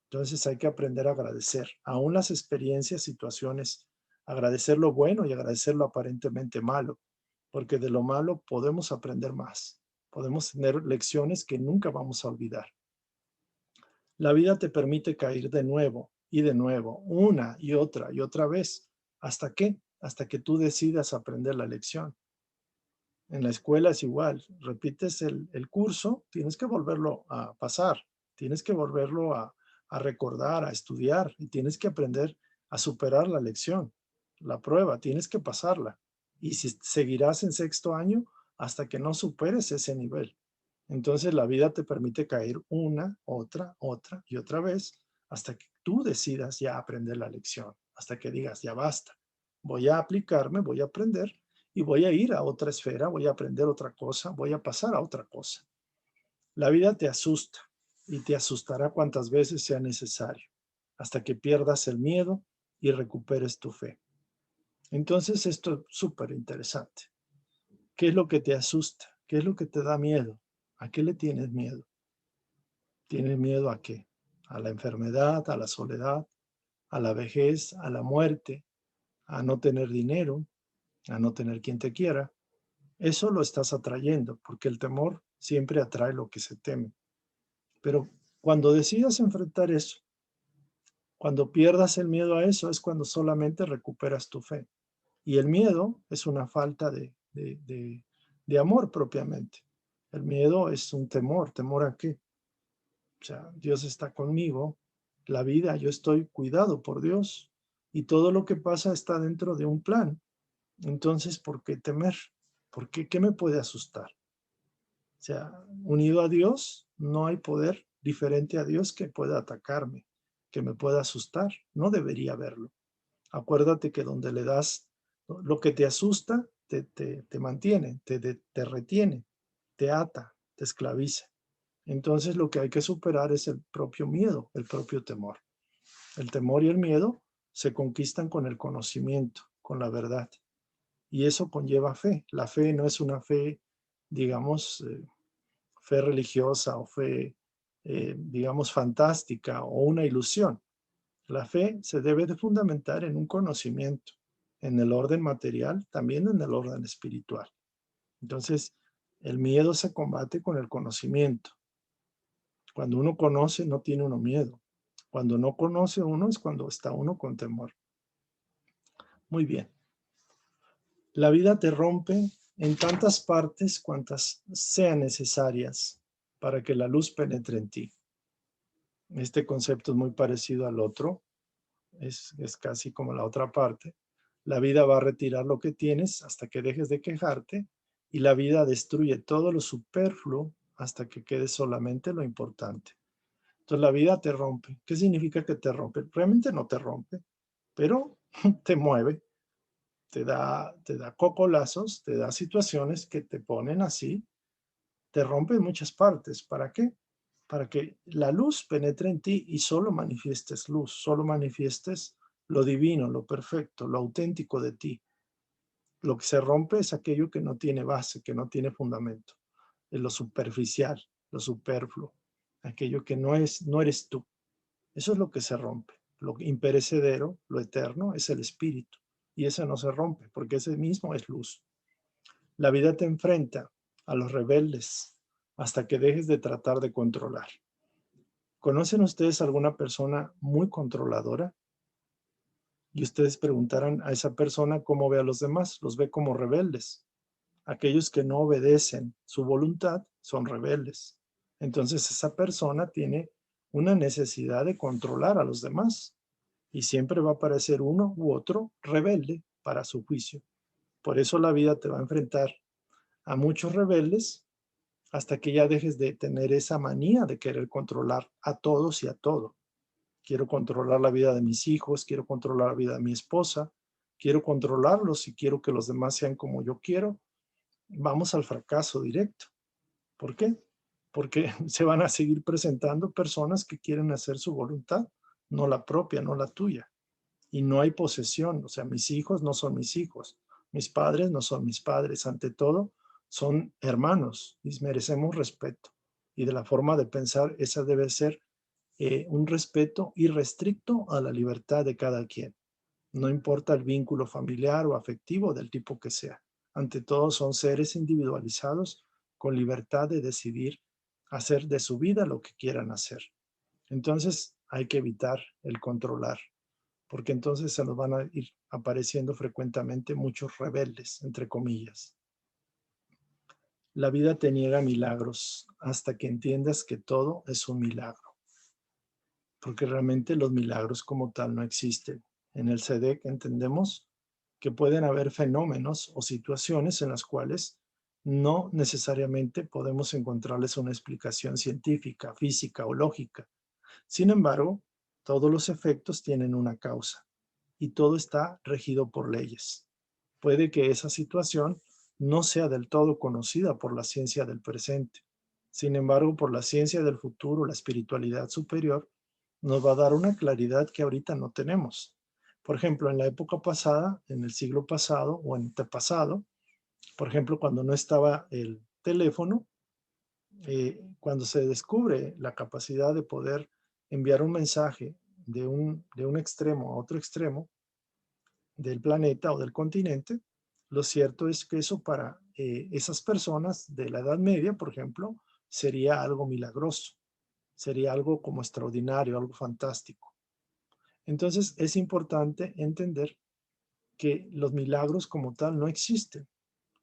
Entonces hay que aprender a agradecer, aún las experiencias, situaciones, agradecer lo bueno y agradecer lo aparentemente malo, porque de lo malo podemos aprender más, podemos tener lecciones que nunca vamos a olvidar. La vida te permite caer de nuevo, una y otra vez. ¿Hasta qué? Hasta que tú decidas aprender la lección. En la escuela es igual, repites el curso, tienes que volverlo a pasar, tienes que volverlo a recordar, a estudiar y tienes que aprender a superar la lección, la prueba, tienes que pasarla. Y si seguirás en sexto año hasta que no superes ese nivel. Entonces la vida te permite caer una, otra y otra vez hasta que tú decidas ya aprender la lección, hasta que digas, ya basta, voy a aplicarme, voy a aprender y voy a ir a otra esfera, voy a aprender otra cosa, voy a pasar a otra cosa. La vida te asusta y te asustará cuantas veces sea necesario, hasta que pierdas el miedo y recuperes tu fe. Entonces esto es súper interesante. ¿Qué es lo que te asusta? ¿Qué es lo que te da miedo? ¿A qué le tienes miedo? ¿Tienes miedo a qué? A la enfermedad, a la soledad, a la vejez, a la muerte, a no tener dinero, a no tener quien te quiera. Eso lo estás atrayendo, porque el temor siempre atrae lo que se teme. Pero cuando decidas enfrentar eso, cuando pierdas el miedo a eso, es cuando solamente recuperas tu fe. Y el miedo es una falta de amor propiamente. El miedo es un temor. ¿Temor a qué? O sea, Dios está conmigo, la vida, yo estoy cuidado por Dios y todo lo que pasa está dentro de un plan. Entonces, ¿por qué temer? ¿Por qué? ¿Qué me puede asustar? O sea, unido a Dios, no hay poder diferente a Dios que pueda atacarme, que me pueda asustar. No debería haberlo. Acuérdate que donde le das lo que te asusta, te mantiene, te retiene, te ata, te esclaviza. Entonces lo que hay que superar es el propio miedo, el propio temor. El temor y el miedo se conquistan con el conocimiento, con la verdad. Y eso conlleva fe. La fe no es una fe, digamos, fe religiosa o fe, digamos, fantástica o una ilusión. La fe se debe de fundamentar en un conocimiento, en el orden material, también en el orden espiritual. Entonces, el miedo se combate con el conocimiento. Cuando uno conoce, no tiene uno miedo. Cuando no conoce uno es cuando está uno con temor. Muy bien. La vida te rompe en tantas partes cuantas sean necesarias para que la luz penetre en ti. Este concepto es muy parecido al otro, es casi como la otra parte. La vida va a retirar lo que tienes hasta que dejes de quejarte y la vida destruye todo lo superfluo hasta que quede solamente lo importante. Entonces la vida te rompe. ¿Qué significa que te rompe? Realmente no te rompe, pero te mueve. te da cocolazos, te da situaciones que te ponen así, te rompen muchas partes. ¿Para qué? Para que la luz penetre en ti y solo manifiestes luz, solo manifiestes lo divino, lo perfecto, lo auténtico de ti. Lo que se rompe es aquello que no tiene base, que no tiene fundamento, es lo superficial, lo superfluo, aquello que no eres tú. Eso es lo que se rompe. Lo imperecedero, lo eterno, es el espíritu. Y ese no se rompe, porque ese mismo es luz. La vida te enfrenta a los rebeldes hasta que dejes de tratar de controlar. ¿Conocen ustedes alguna persona muy controladora? Y ustedes preguntarán a esa persona cómo ve a los demás. Los ve como rebeldes. Aquellos que no obedecen su voluntad son rebeldes. Entonces esa persona tiene una necesidad de controlar a los demás y siempre va a aparecer uno u otro rebelde para su juicio. Por eso la vida te va a enfrentar a muchos rebeldes hasta que ya dejes de tener esa manía de querer controlar a todos y a todo. Quiero controlar la vida de mis hijos, quiero controlar la vida de mi esposa, quiero controlarlos y quiero que los demás sean como yo quiero. Vamos al fracaso directo. ¿Por qué? Porque se van a seguir presentando personas que quieren hacer su voluntad, no la propia, no la tuya. Y no hay posesión, o sea, mis hijos no son mis hijos, mis padres no son mis padres, ante todo son hermanos y merecemos respeto. Y de la forma de pensar, esa debe ser un respeto irrestricto a la libertad de cada quien. No importa el vínculo familiar o afectivo del tipo que sea. Ante todo son seres individualizados con libertad de decidir hacer de su vida lo que quieran hacer. Entonces hay que evitar el controlar, porque entonces se nos van a ir apareciendo frecuentemente muchos rebeldes, entre comillas. La vida te niega milagros hasta que entiendas que todo es un milagro, porque realmente los milagros como tal no existen. En el SEDEC entendemos que pueden haber fenómenos o situaciones en las cuales no necesariamente podemos encontrarles una explicación científica, física o lógica. Sin embargo, todos los efectos tienen una causa y todo está regido por leyes. Puede que esa situación no sea del todo conocida por la ciencia del presente. Sin embargo, por la ciencia del futuro, la espiritualidad superior, nos va a dar una claridad que ahorita no tenemos. Por ejemplo, en la época pasada, en el siglo pasado o antepasado, por ejemplo, cuando no estaba el teléfono, cuando se descubre la capacidad de poder enviar un mensaje de un extremo a otro extremo del planeta o del continente, lo cierto es que eso para esas personas de la Edad Media, por ejemplo, sería algo milagroso, sería algo como extraordinario, algo fantástico. Entonces es importante entender que los milagros como tal no existen.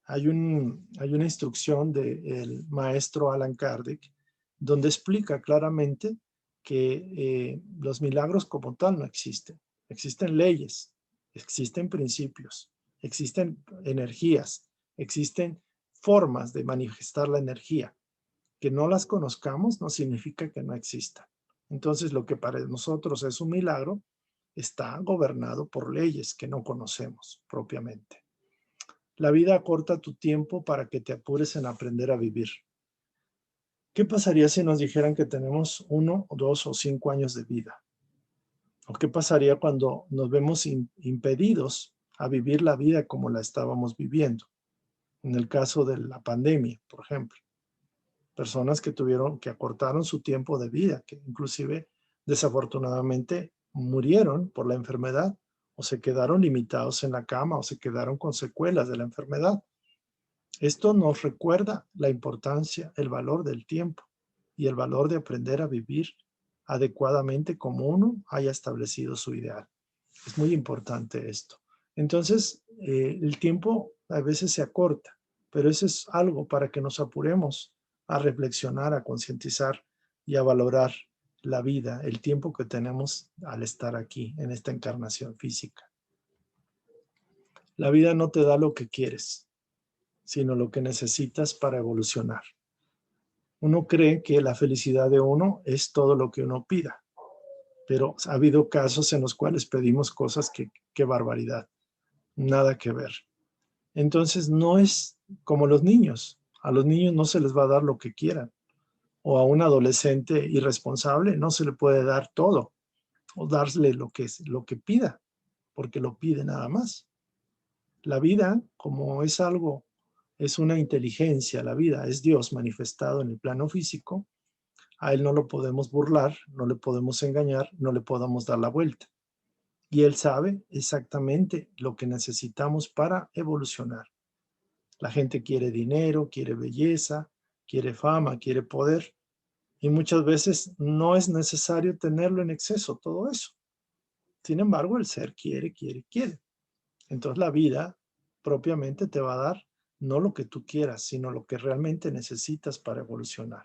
Hay una instrucción del maestro Allan Kardec donde explica claramente que los milagros como tal no existen. Existen leyes, existen principios, existen energías, existen formas de manifestar la energía. Que no las conozcamos no significa que no existan. Entonces, lo que para nosotros es un milagro está gobernado por leyes que no conocemos propiamente. La vida acorta tu tiempo para que te apures en aprender a vivir. ¿Qué pasaría si nos dijeran que tenemos 1, 2 o 5 años de vida? ¿O qué pasaría cuando nos vemos impedidos a vivir la vida como la estábamos viviendo? En el caso de la pandemia, por ejemplo. Personas que acortaron su tiempo de vida, que inclusive desafortunadamente murieron por la enfermedad o se quedaron limitados en la cama o se quedaron con secuelas de la enfermedad. Esto nos recuerda la importancia, el valor del tiempo y el valor de aprender a vivir adecuadamente como uno haya establecido su ideal. Es muy importante esto. Entonces, el tiempo a veces se acorta, pero eso es algo para que nos apuremos a reflexionar, a concientizar y a valorar la vida, el tiempo que tenemos al estar aquí en esta encarnación física. La vida no te da lo que quieres, sino lo que necesitas para evolucionar. Uno cree que la felicidad de uno es todo lo que uno pida, pero ha habido casos en los cuales pedimos cosas que barbaridad. nada que ver. Entonces no es como los niños. A los niños no se les va a dar lo que quieran. O a un adolescente irresponsable no se le puede dar todo o darle lo que pida, porque lo pide nada más. La vida, como es algo, es una inteligencia, la vida es Dios manifestado en el plano físico, a Él no lo podemos burlar, no le podemos engañar, no le podemos dar la vuelta. Y Él sabe exactamente lo que necesitamos para evolucionar. La gente quiere dinero, quiere belleza, quiere fama, quiere poder, y muchas veces no es necesario tenerlo en exceso, todo eso. Sin embargo, el ser quiere, quiere, quiere. Entonces la vida propiamente te va a dar no lo que tú quieras, sino lo que realmente necesitas para evolucionar.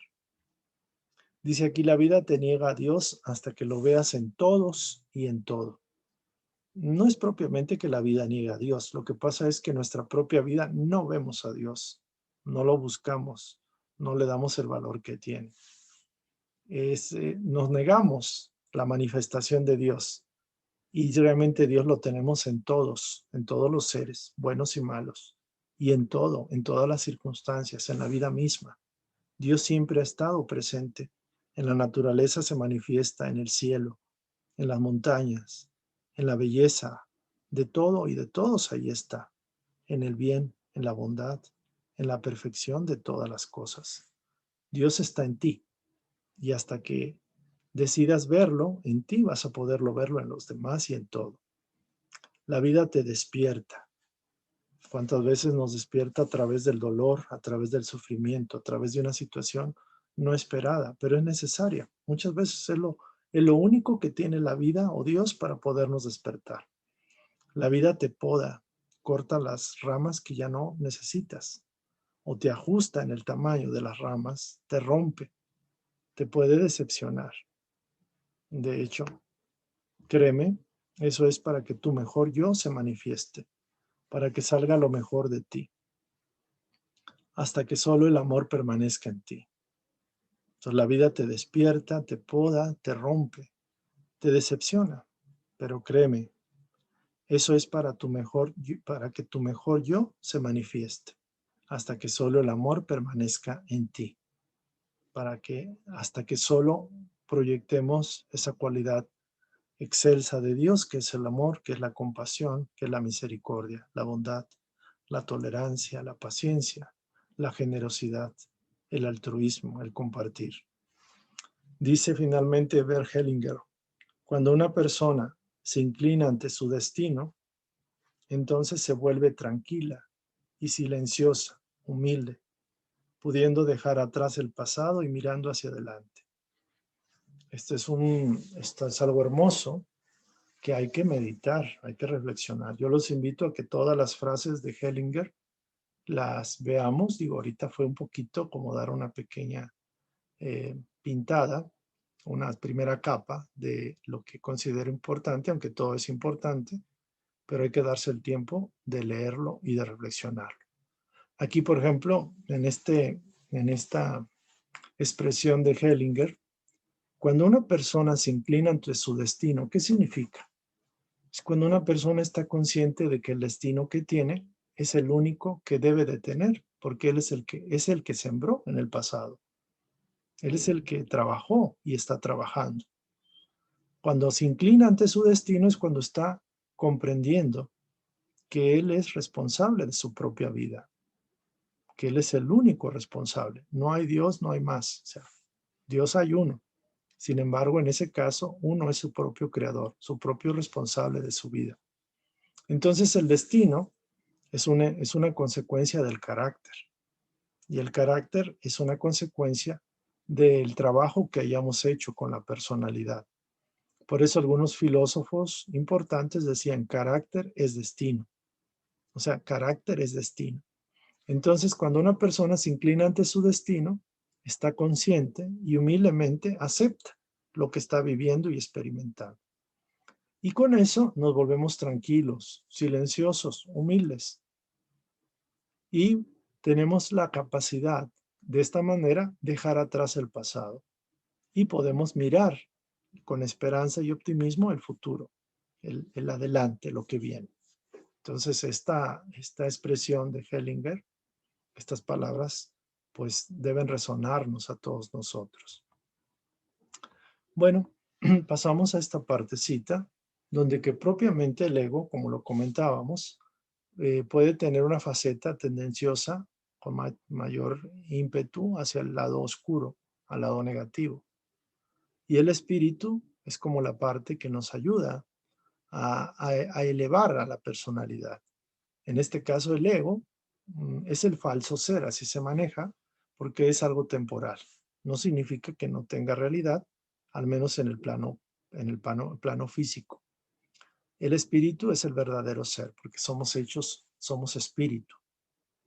Dice aquí, la vida te niega a Dios hasta que lo veas en todos y en todo. No es propiamente que la vida niega a Dios, lo que pasa es que en nuestra propia vida no vemos a Dios, no lo buscamos, no le damos el valor que tiene. Nos negamos la manifestación de Dios y realmente Dios lo tenemos en todos los seres, buenos y malos, y en todo, en todas las circunstancias, en la vida misma. Dios siempre ha estado presente. En la naturaleza se manifiesta, en el cielo, en las montañas, en la belleza, de todo y de todos ahí está, en el bien, en la bondad, en la perfección de todas las cosas. Dios está en ti y hasta que decidas verlo, en ti vas a poderlo verlo en los demás y en todo. La vida te despierta. ¿Cuántas veces nos despierta a través del dolor, a través del sufrimiento, a través de una situación no esperada, pero es necesaria? Muchas veces es lo único que tiene la vida o Dios para podernos despertar. La vida te poda, corta las ramas que ya no necesitas, o te ajusta en el tamaño de las ramas, te rompe, te puede decepcionar. De hecho, créeme, eso es para que tu mejor yo se manifieste, para que salga lo mejor de ti, hasta que solo el amor permanezca en ti. Entonces la vida te despierta, te poda, te rompe, te decepciona, pero créeme, eso es para que tu mejor yo se manifieste, hasta que solo el amor permanezca en ti, hasta que solo proyectemos esa cualidad excelsa de Dios, que es el amor, que es la compasión, que es la misericordia, la bondad, la tolerancia, la paciencia, la generosidad, el altruismo, el compartir. Dice finalmente Bert Hellinger, cuando una persona se inclina ante su destino, entonces se vuelve tranquila y silenciosa, humilde, pudiendo dejar atrás el pasado y mirando hacia adelante. Esto es algo hermoso que hay que meditar, hay que reflexionar. Yo los invito a que todas las frases de Hellinger las veamos. Digo, ahorita fue un poquito como dar una pequeña pintada, una primera capa de lo que considero importante, aunque todo es importante, pero hay que darse el tiempo de leerlo y de reflexionarlo. Aquí, por ejemplo, en esta expresión de Hellinger, cuando una persona se inclina ante su destino, ¿qué significa? Es cuando una persona está consciente de que el destino que tiene es el único que debe de tener, porque él es el que sembró en el pasado. Él es el que trabajó y está trabajando. Cuando se inclina ante su destino es cuando está comprendiendo que él es responsable de su propia vida, que él es el único responsable. No hay Dios, no hay más. O sea, Dios hay uno. Sin embargo, en ese caso, uno es su propio creador, su propio responsable de su vida. Entonces, el destino es una consecuencia del carácter. Y el carácter es una consecuencia del trabajo que hayamos hecho con la personalidad. Por eso algunos filósofos importantes decían, carácter es destino. O sea, carácter es destino. Entonces, cuando una persona se inclina ante su destino, está consciente y humildemente acepta lo que está viviendo y experimentando. Y con eso nos volvemos tranquilos, silenciosos, humildes. Y tenemos la capacidad, de esta manera, dejar atrás el pasado. Y podemos mirar con esperanza y optimismo el futuro, el adelante, lo que viene. Entonces, esta expresión de Hellinger, estas palabras, pues deben resonarnos a todos nosotros. Bueno, pasamos a esta partecita, donde que propiamente el ego, como lo comentábamos, puede tener una faceta tendenciosa con mayor ímpetu hacia el lado oscuro, al lado negativo. Y el espíritu es como la parte que nos ayuda a elevar a la personalidad. En este caso, el ego es el falso ser, así se maneja, porque es algo temporal. No significa que no tenga realidad, al menos en el plano físico. El espíritu es el verdadero ser, porque somos hechos, somos espíritu.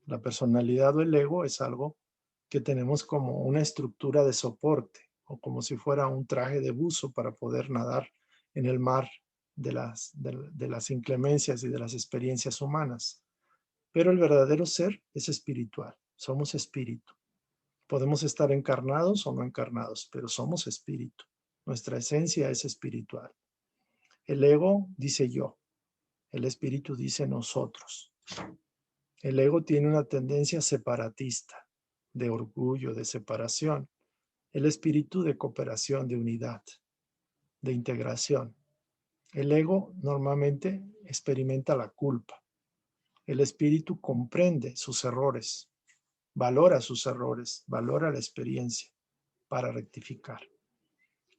La personalidad o el ego es algo que tenemos como una estructura de soporte, o como si fuera un traje de buzo para poder nadar en el mar de las inclemencias y de las experiencias humanas. Pero el verdadero ser es espiritual, somos espíritu. Podemos estar encarnados o no encarnados, pero somos espíritu. Nuestra esencia es espiritual. El ego dice yo, el espíritu dice nosotros. El ego tiene una tendencia separatista, de orgullo, de separación. El espíritu de cooperación, de unidad, de integración. El ego normalmente experimenta la culpa. El espíritu comprende sus errores, valora la experiencia para rectificar.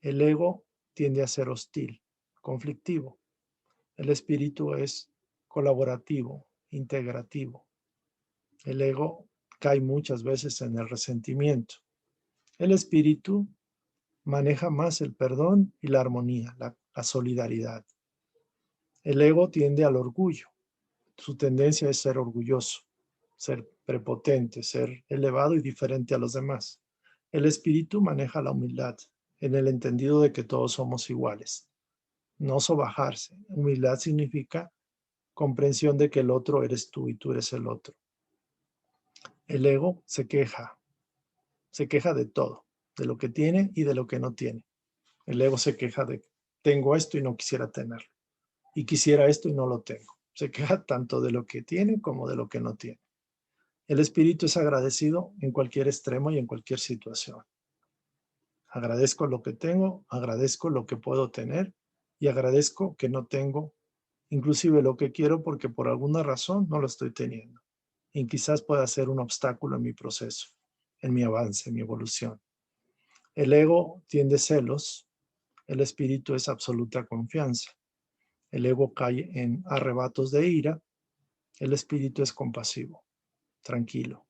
El ego tiende a ser hostil, conflictivo. El espíritu es colaborativo, integrativo. El ego cae muchas veces en el resentimiento. El espíritu maneja más el perdón y la armonía, la solidaridad. El ego tiende al orgullo. Su tendencia es ser orgulloso, ser prepotente, ser elevado y diferente a los demás. El espíritu maneja la humildad, en el entendido de que todos somos iguales. No sobajarse. Humildad significa comprensión de que el otro eres tú y tú eres el otro. El ego se queja de todo, de lo que tiene y de lo que no tiene. El ego se queja de, tengo esto y no quisiera tenerlo, y quisiera esto y no lo tengo. Se queja tanto de lo que tiene como de lo que no tiene. El espíritu es agradecido en cualquier extremo y en cualquier situación. Agradezco lo que tengo, agradezco lo que puedo tener y agradezco que no tengo, inclusive lo que quiero porque por alguna razón no lo estoy teniendo. Y quizás pueda ser un obstáculo en mi proceso, en mi avance, en mi evolución. El ego tiende celos, el espíritu es absoluta confianza. El ego cae en arrebatos de ira, el espíritu es compasivo, tranquilo.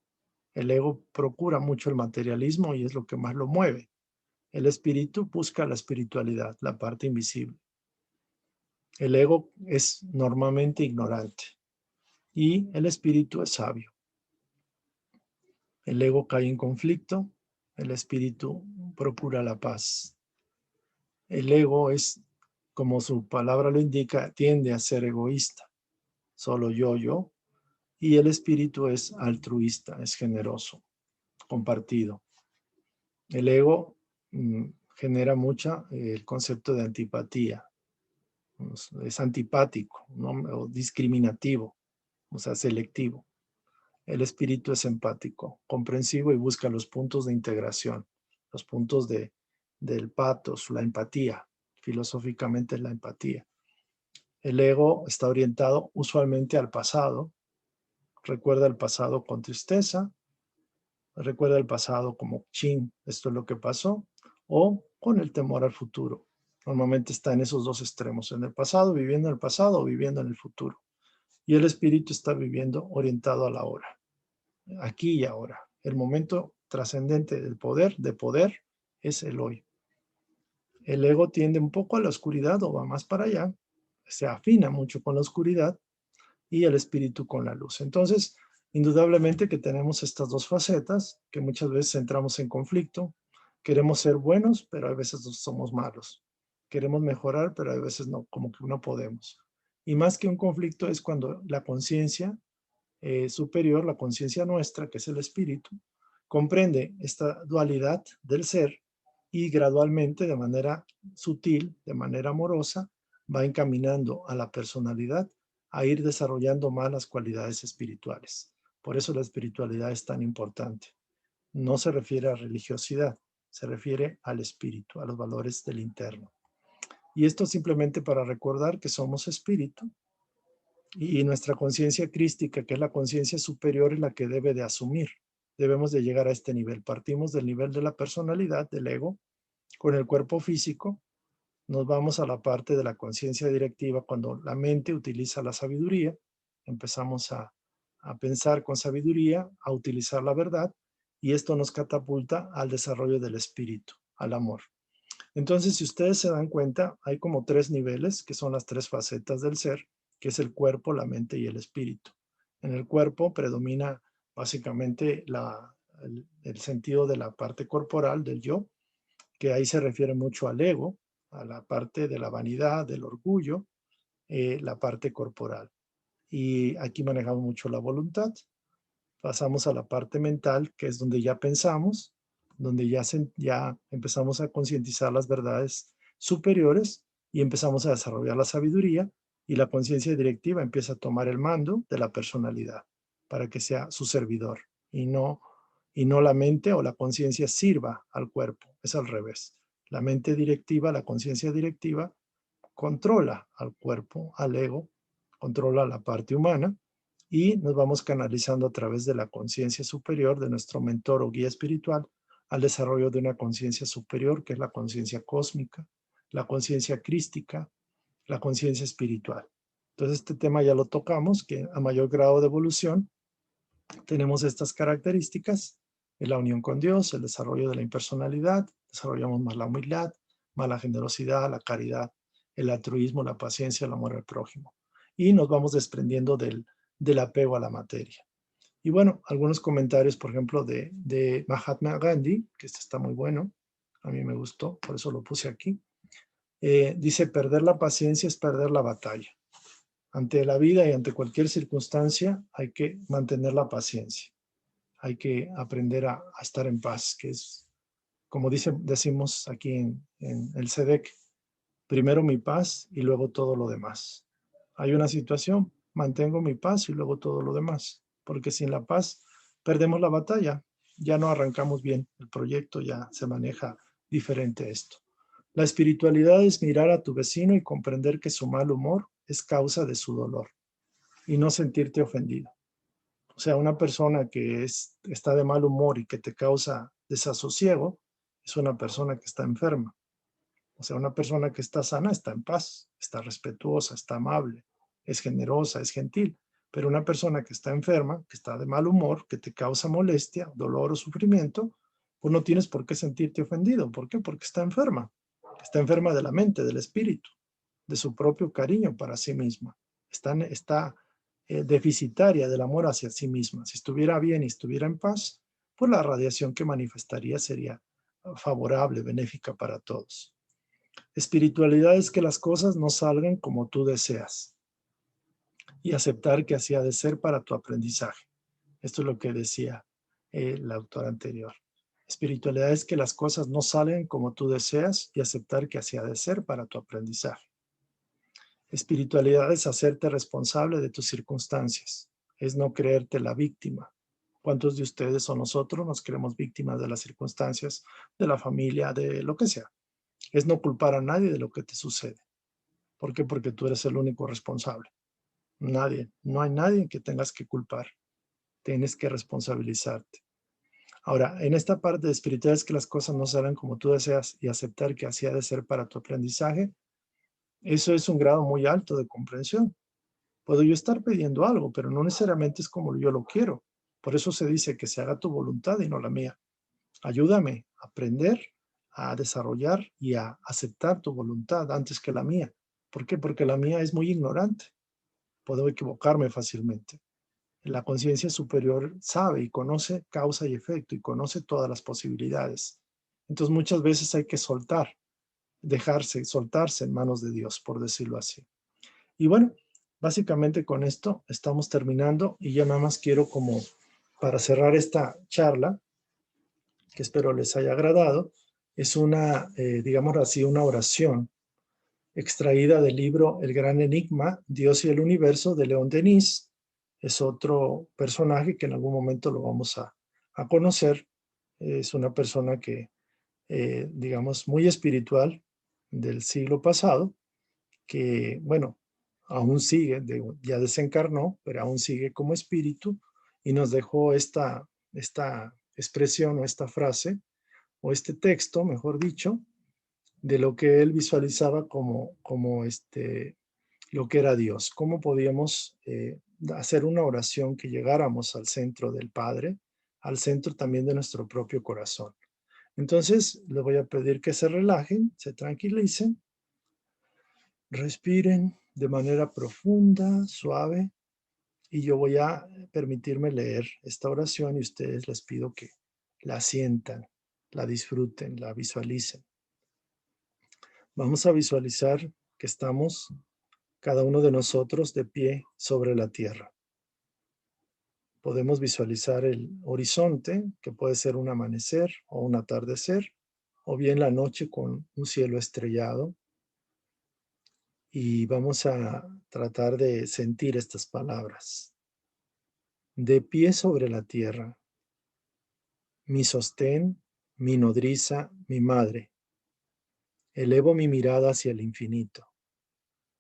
El ego procura mucho el materialismo y es lo que más lo mueve. El espíritu busca la espiritualidad, la parte invisible. El ego es normalmente ignorante y el espíritu es sabio. El ego cae en conflicto, el espíritu procura la paz. El ego es, como su palabra lo indica, tiende a ser egoísta. Solo yo. Y el espíritu es altruista, es generoso, compartido. El ego genera mucho el concepto de antipatía. Es antipático, ¿no? O discriminativo, o sea, selectivo. El espíritu es empático, comprensivo y busca los puntos de integración, los puntos del pathos, la empatía. Filosóficamente es la empatía. El ego está orientado usualmente al pasado, recuerda el pasado con tristeza, recuerda el pasado como, chin, esto es lo que pasó, o con el temor al futuro. Normalmente está en esos dos extremos, en el pasado, viviendo en el pasado o viviendo en el futuro. Y el espíritu está viviendo orientado a la hora, aquí y ahora. El momento trascendente del poder, es el hoy. El ego tiende un poco a la oscuridad o va más para allá, se afina mucho con la oscuridad y el espíritu con la luz. Entonces, indudablemente que tenemos estas dos facetas que muchas veces entramos en conflicto. Queremos ser buenos, pero a veces somos malos. Queremos mejorar, pero a veces no, como que no podemos. Y más que un conflicto es cuando la conciencia superior, la conciencia nuestra, que es el espíritu, comprende esta dualidad del ser y gradualmente, de manera sutil, de manera amorosa, va encaminando a la personalidad a ir desarrollando más las cualidades espirituales. Por eso la espiritualidad es tan importante. No se refiere a religiosidad, se refiere al espíritu, a los valores del interno. Y esto simplemente para recordar que somos espíritu y nuestra conciencia crística, que es la conciencia superior, es la que debe de asumir. Debemos de llegar a este nivel. Partimos del nivel de la personalidad, del ego, con el cuerpo físico. Nos vamos a la parte de la conciencia directiva cuando la mente utiliza la sabiduría. Empezamos a pensar con sabiduría, a utilizar la verdad, y esto nos catapulta al desarrollo del espíritu, al amor. Entonces, si ustedes se dan cuenta, hay como 3 niveles, que son las 3 facetas del ser, que es el cuerpo, la mente y el espíritu. En el cuerpo predomina básicamente el sentido de la parte corporal, del yo, que ahí se refiere mucho al ego, a la parte de la vanidad, del orgullo, la parte corporal. Y aquí manejamos mucho la voluntad. Pasamos a la parte mental, que es donde ya pensamos, donde ya empezamos a concientizar las verdades superiores y empezamos a desarrollar la sabiduría, y la conciencia directiva empieza a tomar el mando de la personalidad para que sea su servidor y no la mente o la conciencia sirva al cuerpo. Es al revés. La mente directiva, la conciencia directiva controla al cuerpo, al ego, controla la parte humana, y nos vamos canalizando a través de la conciencia superior de nuestro mentor o guía espiritual al desarrollo de una conciencia superior, que es la conciencia cósmica, la conciencia crística, la conciencia espiritual. Entonces este tema ya lo tocamos, que a mayor grado de evolución tenemos estas características: la unión con Dios, el desarrollo de la impersonalidad, desarrollamos más la humildad, más la generosidad, la caridad, el altruismo, la paciencia, el amor al prójimo. Y nos vamos desprendiendo del apego a la materia. Y bueno, algunos comentarios, por ejemplo, de Mahatma Gandhi, que este está muy bueno, a mí me gustó, por eso lo puse aquí. Dice: perder la paciencia es perder la batalla. Ante la vida y ante cualquier circunstancia hay que mantener la paciencia. Hay que aprender a estar en paz, que es, como decimos aquí en el SEDEC, primero mi paz y luego todo lo demás. Hay una situación, mantengo mi paz y luego todo lo demás, porque sin la paz perdemos la batalla, ya no arrancamos bien el proyecto, ya se maneja diferente esto. La espiritualidad es mirar a tu vecino y comprender que su mal humor es causa de su dolor y no sentirte ofendido. O sea, una persona que está de mal humor y que te causa desasosiego es una persona que está enferma. O sea, una persona que está sana está en paz, está respetuosa, está amable, es generosa, es gentil. Pero una persona que está enferma, que está de mal humor, que te causa molestia, dolor o sufrimiento, pues no tienes por qué sentirte ofendido. ¿Por qué? Porque está enferma. Está enferma de la mente, del espíritu, de su propio cariño para sí misma. Está deficitaria del amor hacia sí misma. Si estuviera bien y estuviera en paz, pues la radiación que manifestaría sería favorable, benéfica para todos. Espiritualidad es que las cosas no salgan como tú deseas y aceptar que así ha de ser para tu aprendizaje. Esto es lo que decía el autor anterior. Espiritualidad es que las cosas no salen como tú deseas y aceptar que así ha de ser para tu aprendizaje. Espiritualidad es hacerte responsable de tus circunstancias, es no creerte la víctima. ¿Cuántos de ustedes o nosotros nos creemos víctimas de las circunstancias, de la familia, de lo que sea? Es no culpar a nadie de lo que te sucede. ¿Por qué? Porque tú eres el único responsable. Nadie, no hay nadie que tengas que culpar. Tienes que responsabilizarte. Ahora, en esta parte de espiritualidad es que las cosas no salen como tú deseas y aceptar que así ha de ser para tu aprendizaje. Eso es un grado muy alto de comprensión. Puedo yo estar pidiendo algo, pero no necesariamente es como yo lo quiero. Por eso se dice que se haga tu voluntad y no la mía. Ayúdame a aprender, a desarrollar y a aceptar tu voluntad antes que la mía. ¿Por qué? Porque la mía es muy ignorante. Puedo equivocarme fácilmente. La conciencia superior sabe y conoce causa y efecto y conoce todas las posibilidades. Entonces muchas veces hay que soltar, soltarse en manos de Dios, por decirlo así. Y bueno, básicamente con esto estamos terminando y ya nada más quiero, como para cerrar esta charla, que espero les haya agradado, es una, digamos así, una oración extraída del libro El Gran Enigma, Dios y el Universo, de León Denis. Es otro personaje que en algún momento lo vamos a conocer. Es una persona que, digamos, muy espiritual del siglo pasado, que, bueno, aún sigue, ya desencarnó, pero aún sigue como espíritu y nos dejó esta expresión o esta frase, o este texto, mejor dicho, de lo que él visualizaba como lo que era Dios, cómo podíamos hacer una oración que llegáramos al centro del Padre, al centro también de nuestro propio corazón. Entonces, les voy a pedir que se relajen, se tranquilicen, respiren de manera profunda, suave, y yo voy a permitirme leer esta oración y ustedes les pido que la sientan, la disfruten, la visualicen. Vamos a visualizar que estamos, cada uno de nosotros, de pie sobre la tierra. Podemos visualizar el horizonte, que puede ser un amanecer o un atardecer, o bien la noche con un cielo estrellado. Y vamos a tratar de sentir estas palabras. De pie sobre la tierra, mi sostén, mi nodriza, mi madre. Elevo mi mirada hacia el infinito.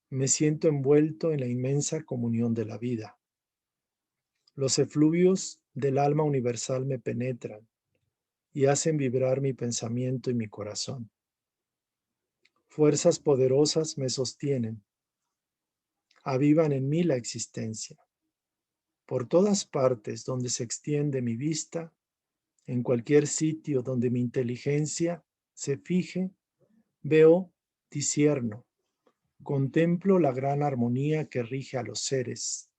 Me siento envuelto en la inmensa comunión de la vida. Los efluvios del alma universal me penetran y hacen vibrar mi pensamiento y mi corazón. Fuerzas poderosas me sostienen, avivan en mí la existencia. Por todas partes donde se extiende mi vista, en cualquier sitio donde mi inteligencia se fije, veo, discierno, contemplo la gran armonía que rige a los seres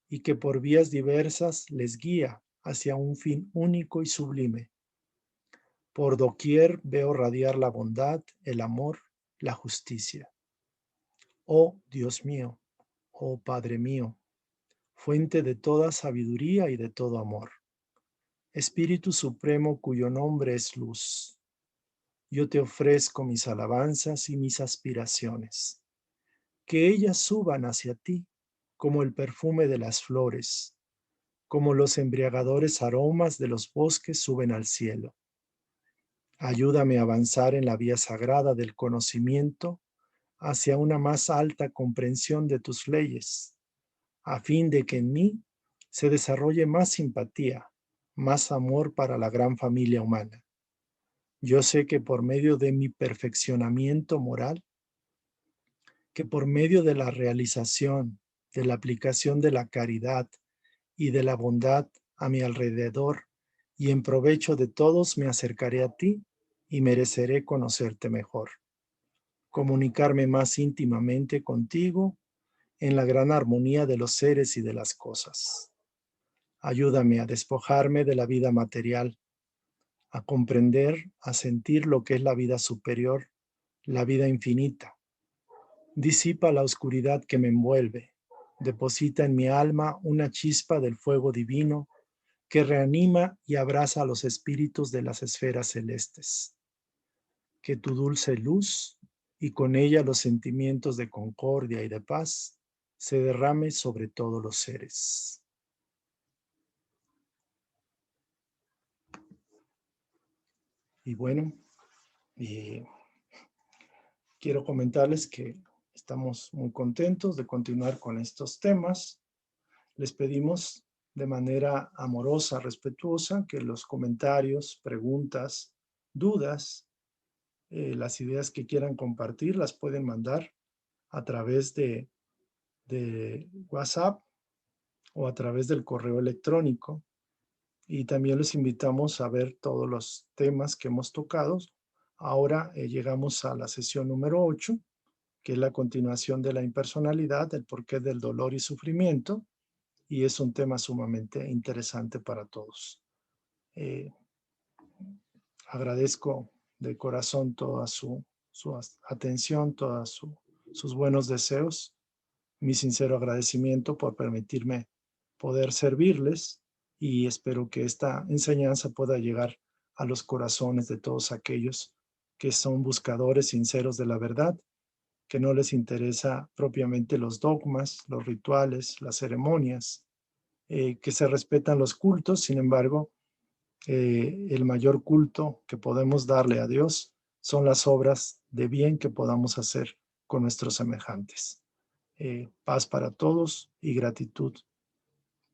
y que por vías diversas les guía hacia un fin único y sublime. Por doquier veo radiar la bondad, el amor, la justicia. Oh Dios mío, oh Padre mío, fuente de toda sabiduría y de todo amor. Espíritu Supremo cuyo nombre es luz. Yo te ofrezco mis alabanzas y mis aspiraciones. Que ellas suban hacia ti como el perfume de las flores, como los embriagadores aromas de los bosques suben al cielo. Ayúdame a avanzar en la vía sagrada del conocimiento hacia una más alta comprensión de tus leyes, a fin de que en mí se desarrolle más simpatía, más amor para la gran familia humana. Yo sé que por medio de mi perfeccionamiento moral, que por medio de la realización, de la aplicación de la caridad y de la bondad a mi alrededor y en provecho de todos, me acercaré a ti y mereceré conocerte mejor, comunicarme más íntimamente contigo en la gran armonía de los seres y de las cosas. Ayúdame a despojarme de la vida material, a comprender, a sentir lo que es la vida superior, la vida infinita. Disipa la oscuridad que me envuelve, deposita en mi alma una chispa del fuego divino que reanima y abraza a los espíritus de las esferas celestes. Que tu dulce luz y con ella los sentimientos de concordia y de paz se derrame sobre todos los seres. Y bueno, quiero comentarles que estamos muy contentos de continuar con estos temas. Les pedimos de manera amorosa, respetuosa, que los comentarios, preguntas, dudas, las ideas que quieran compartir, las pueden mandar a través de WhatsApp o a través del correo electrónico. Y también los invitamos a ver todos los temas que hemos tocado. Ahora llegamos a la sesión número 8, que es la continuación de la impersonalidad, el porqué del dolor y sufrimiento, y es un tema sumamente interesante para todos. Agradezco de corazón toda su atención, todos sus buenos deseos, mi sincero agradecimiento por permitirme poder servirles y espero que esta enseñanza pueda llegar a los corazones de todos aquellos que son buscadores sinceros de la verdad, que no les interesa propiamente los dogmas, los rituales, las ceremonias, que se respetan los cultos. Sin embargo, el mayor culto que podemos darle a Dios son las obras de bien que podamos hacer con nuestros semejantes. Paz para todos y gratitud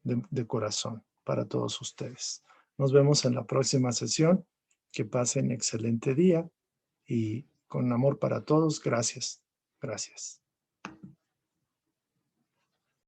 de corazón para todos ustedes. Nos vemos en la próxima sesión. Que pasen excelente día y con amor para todos. Gracias. Gracias.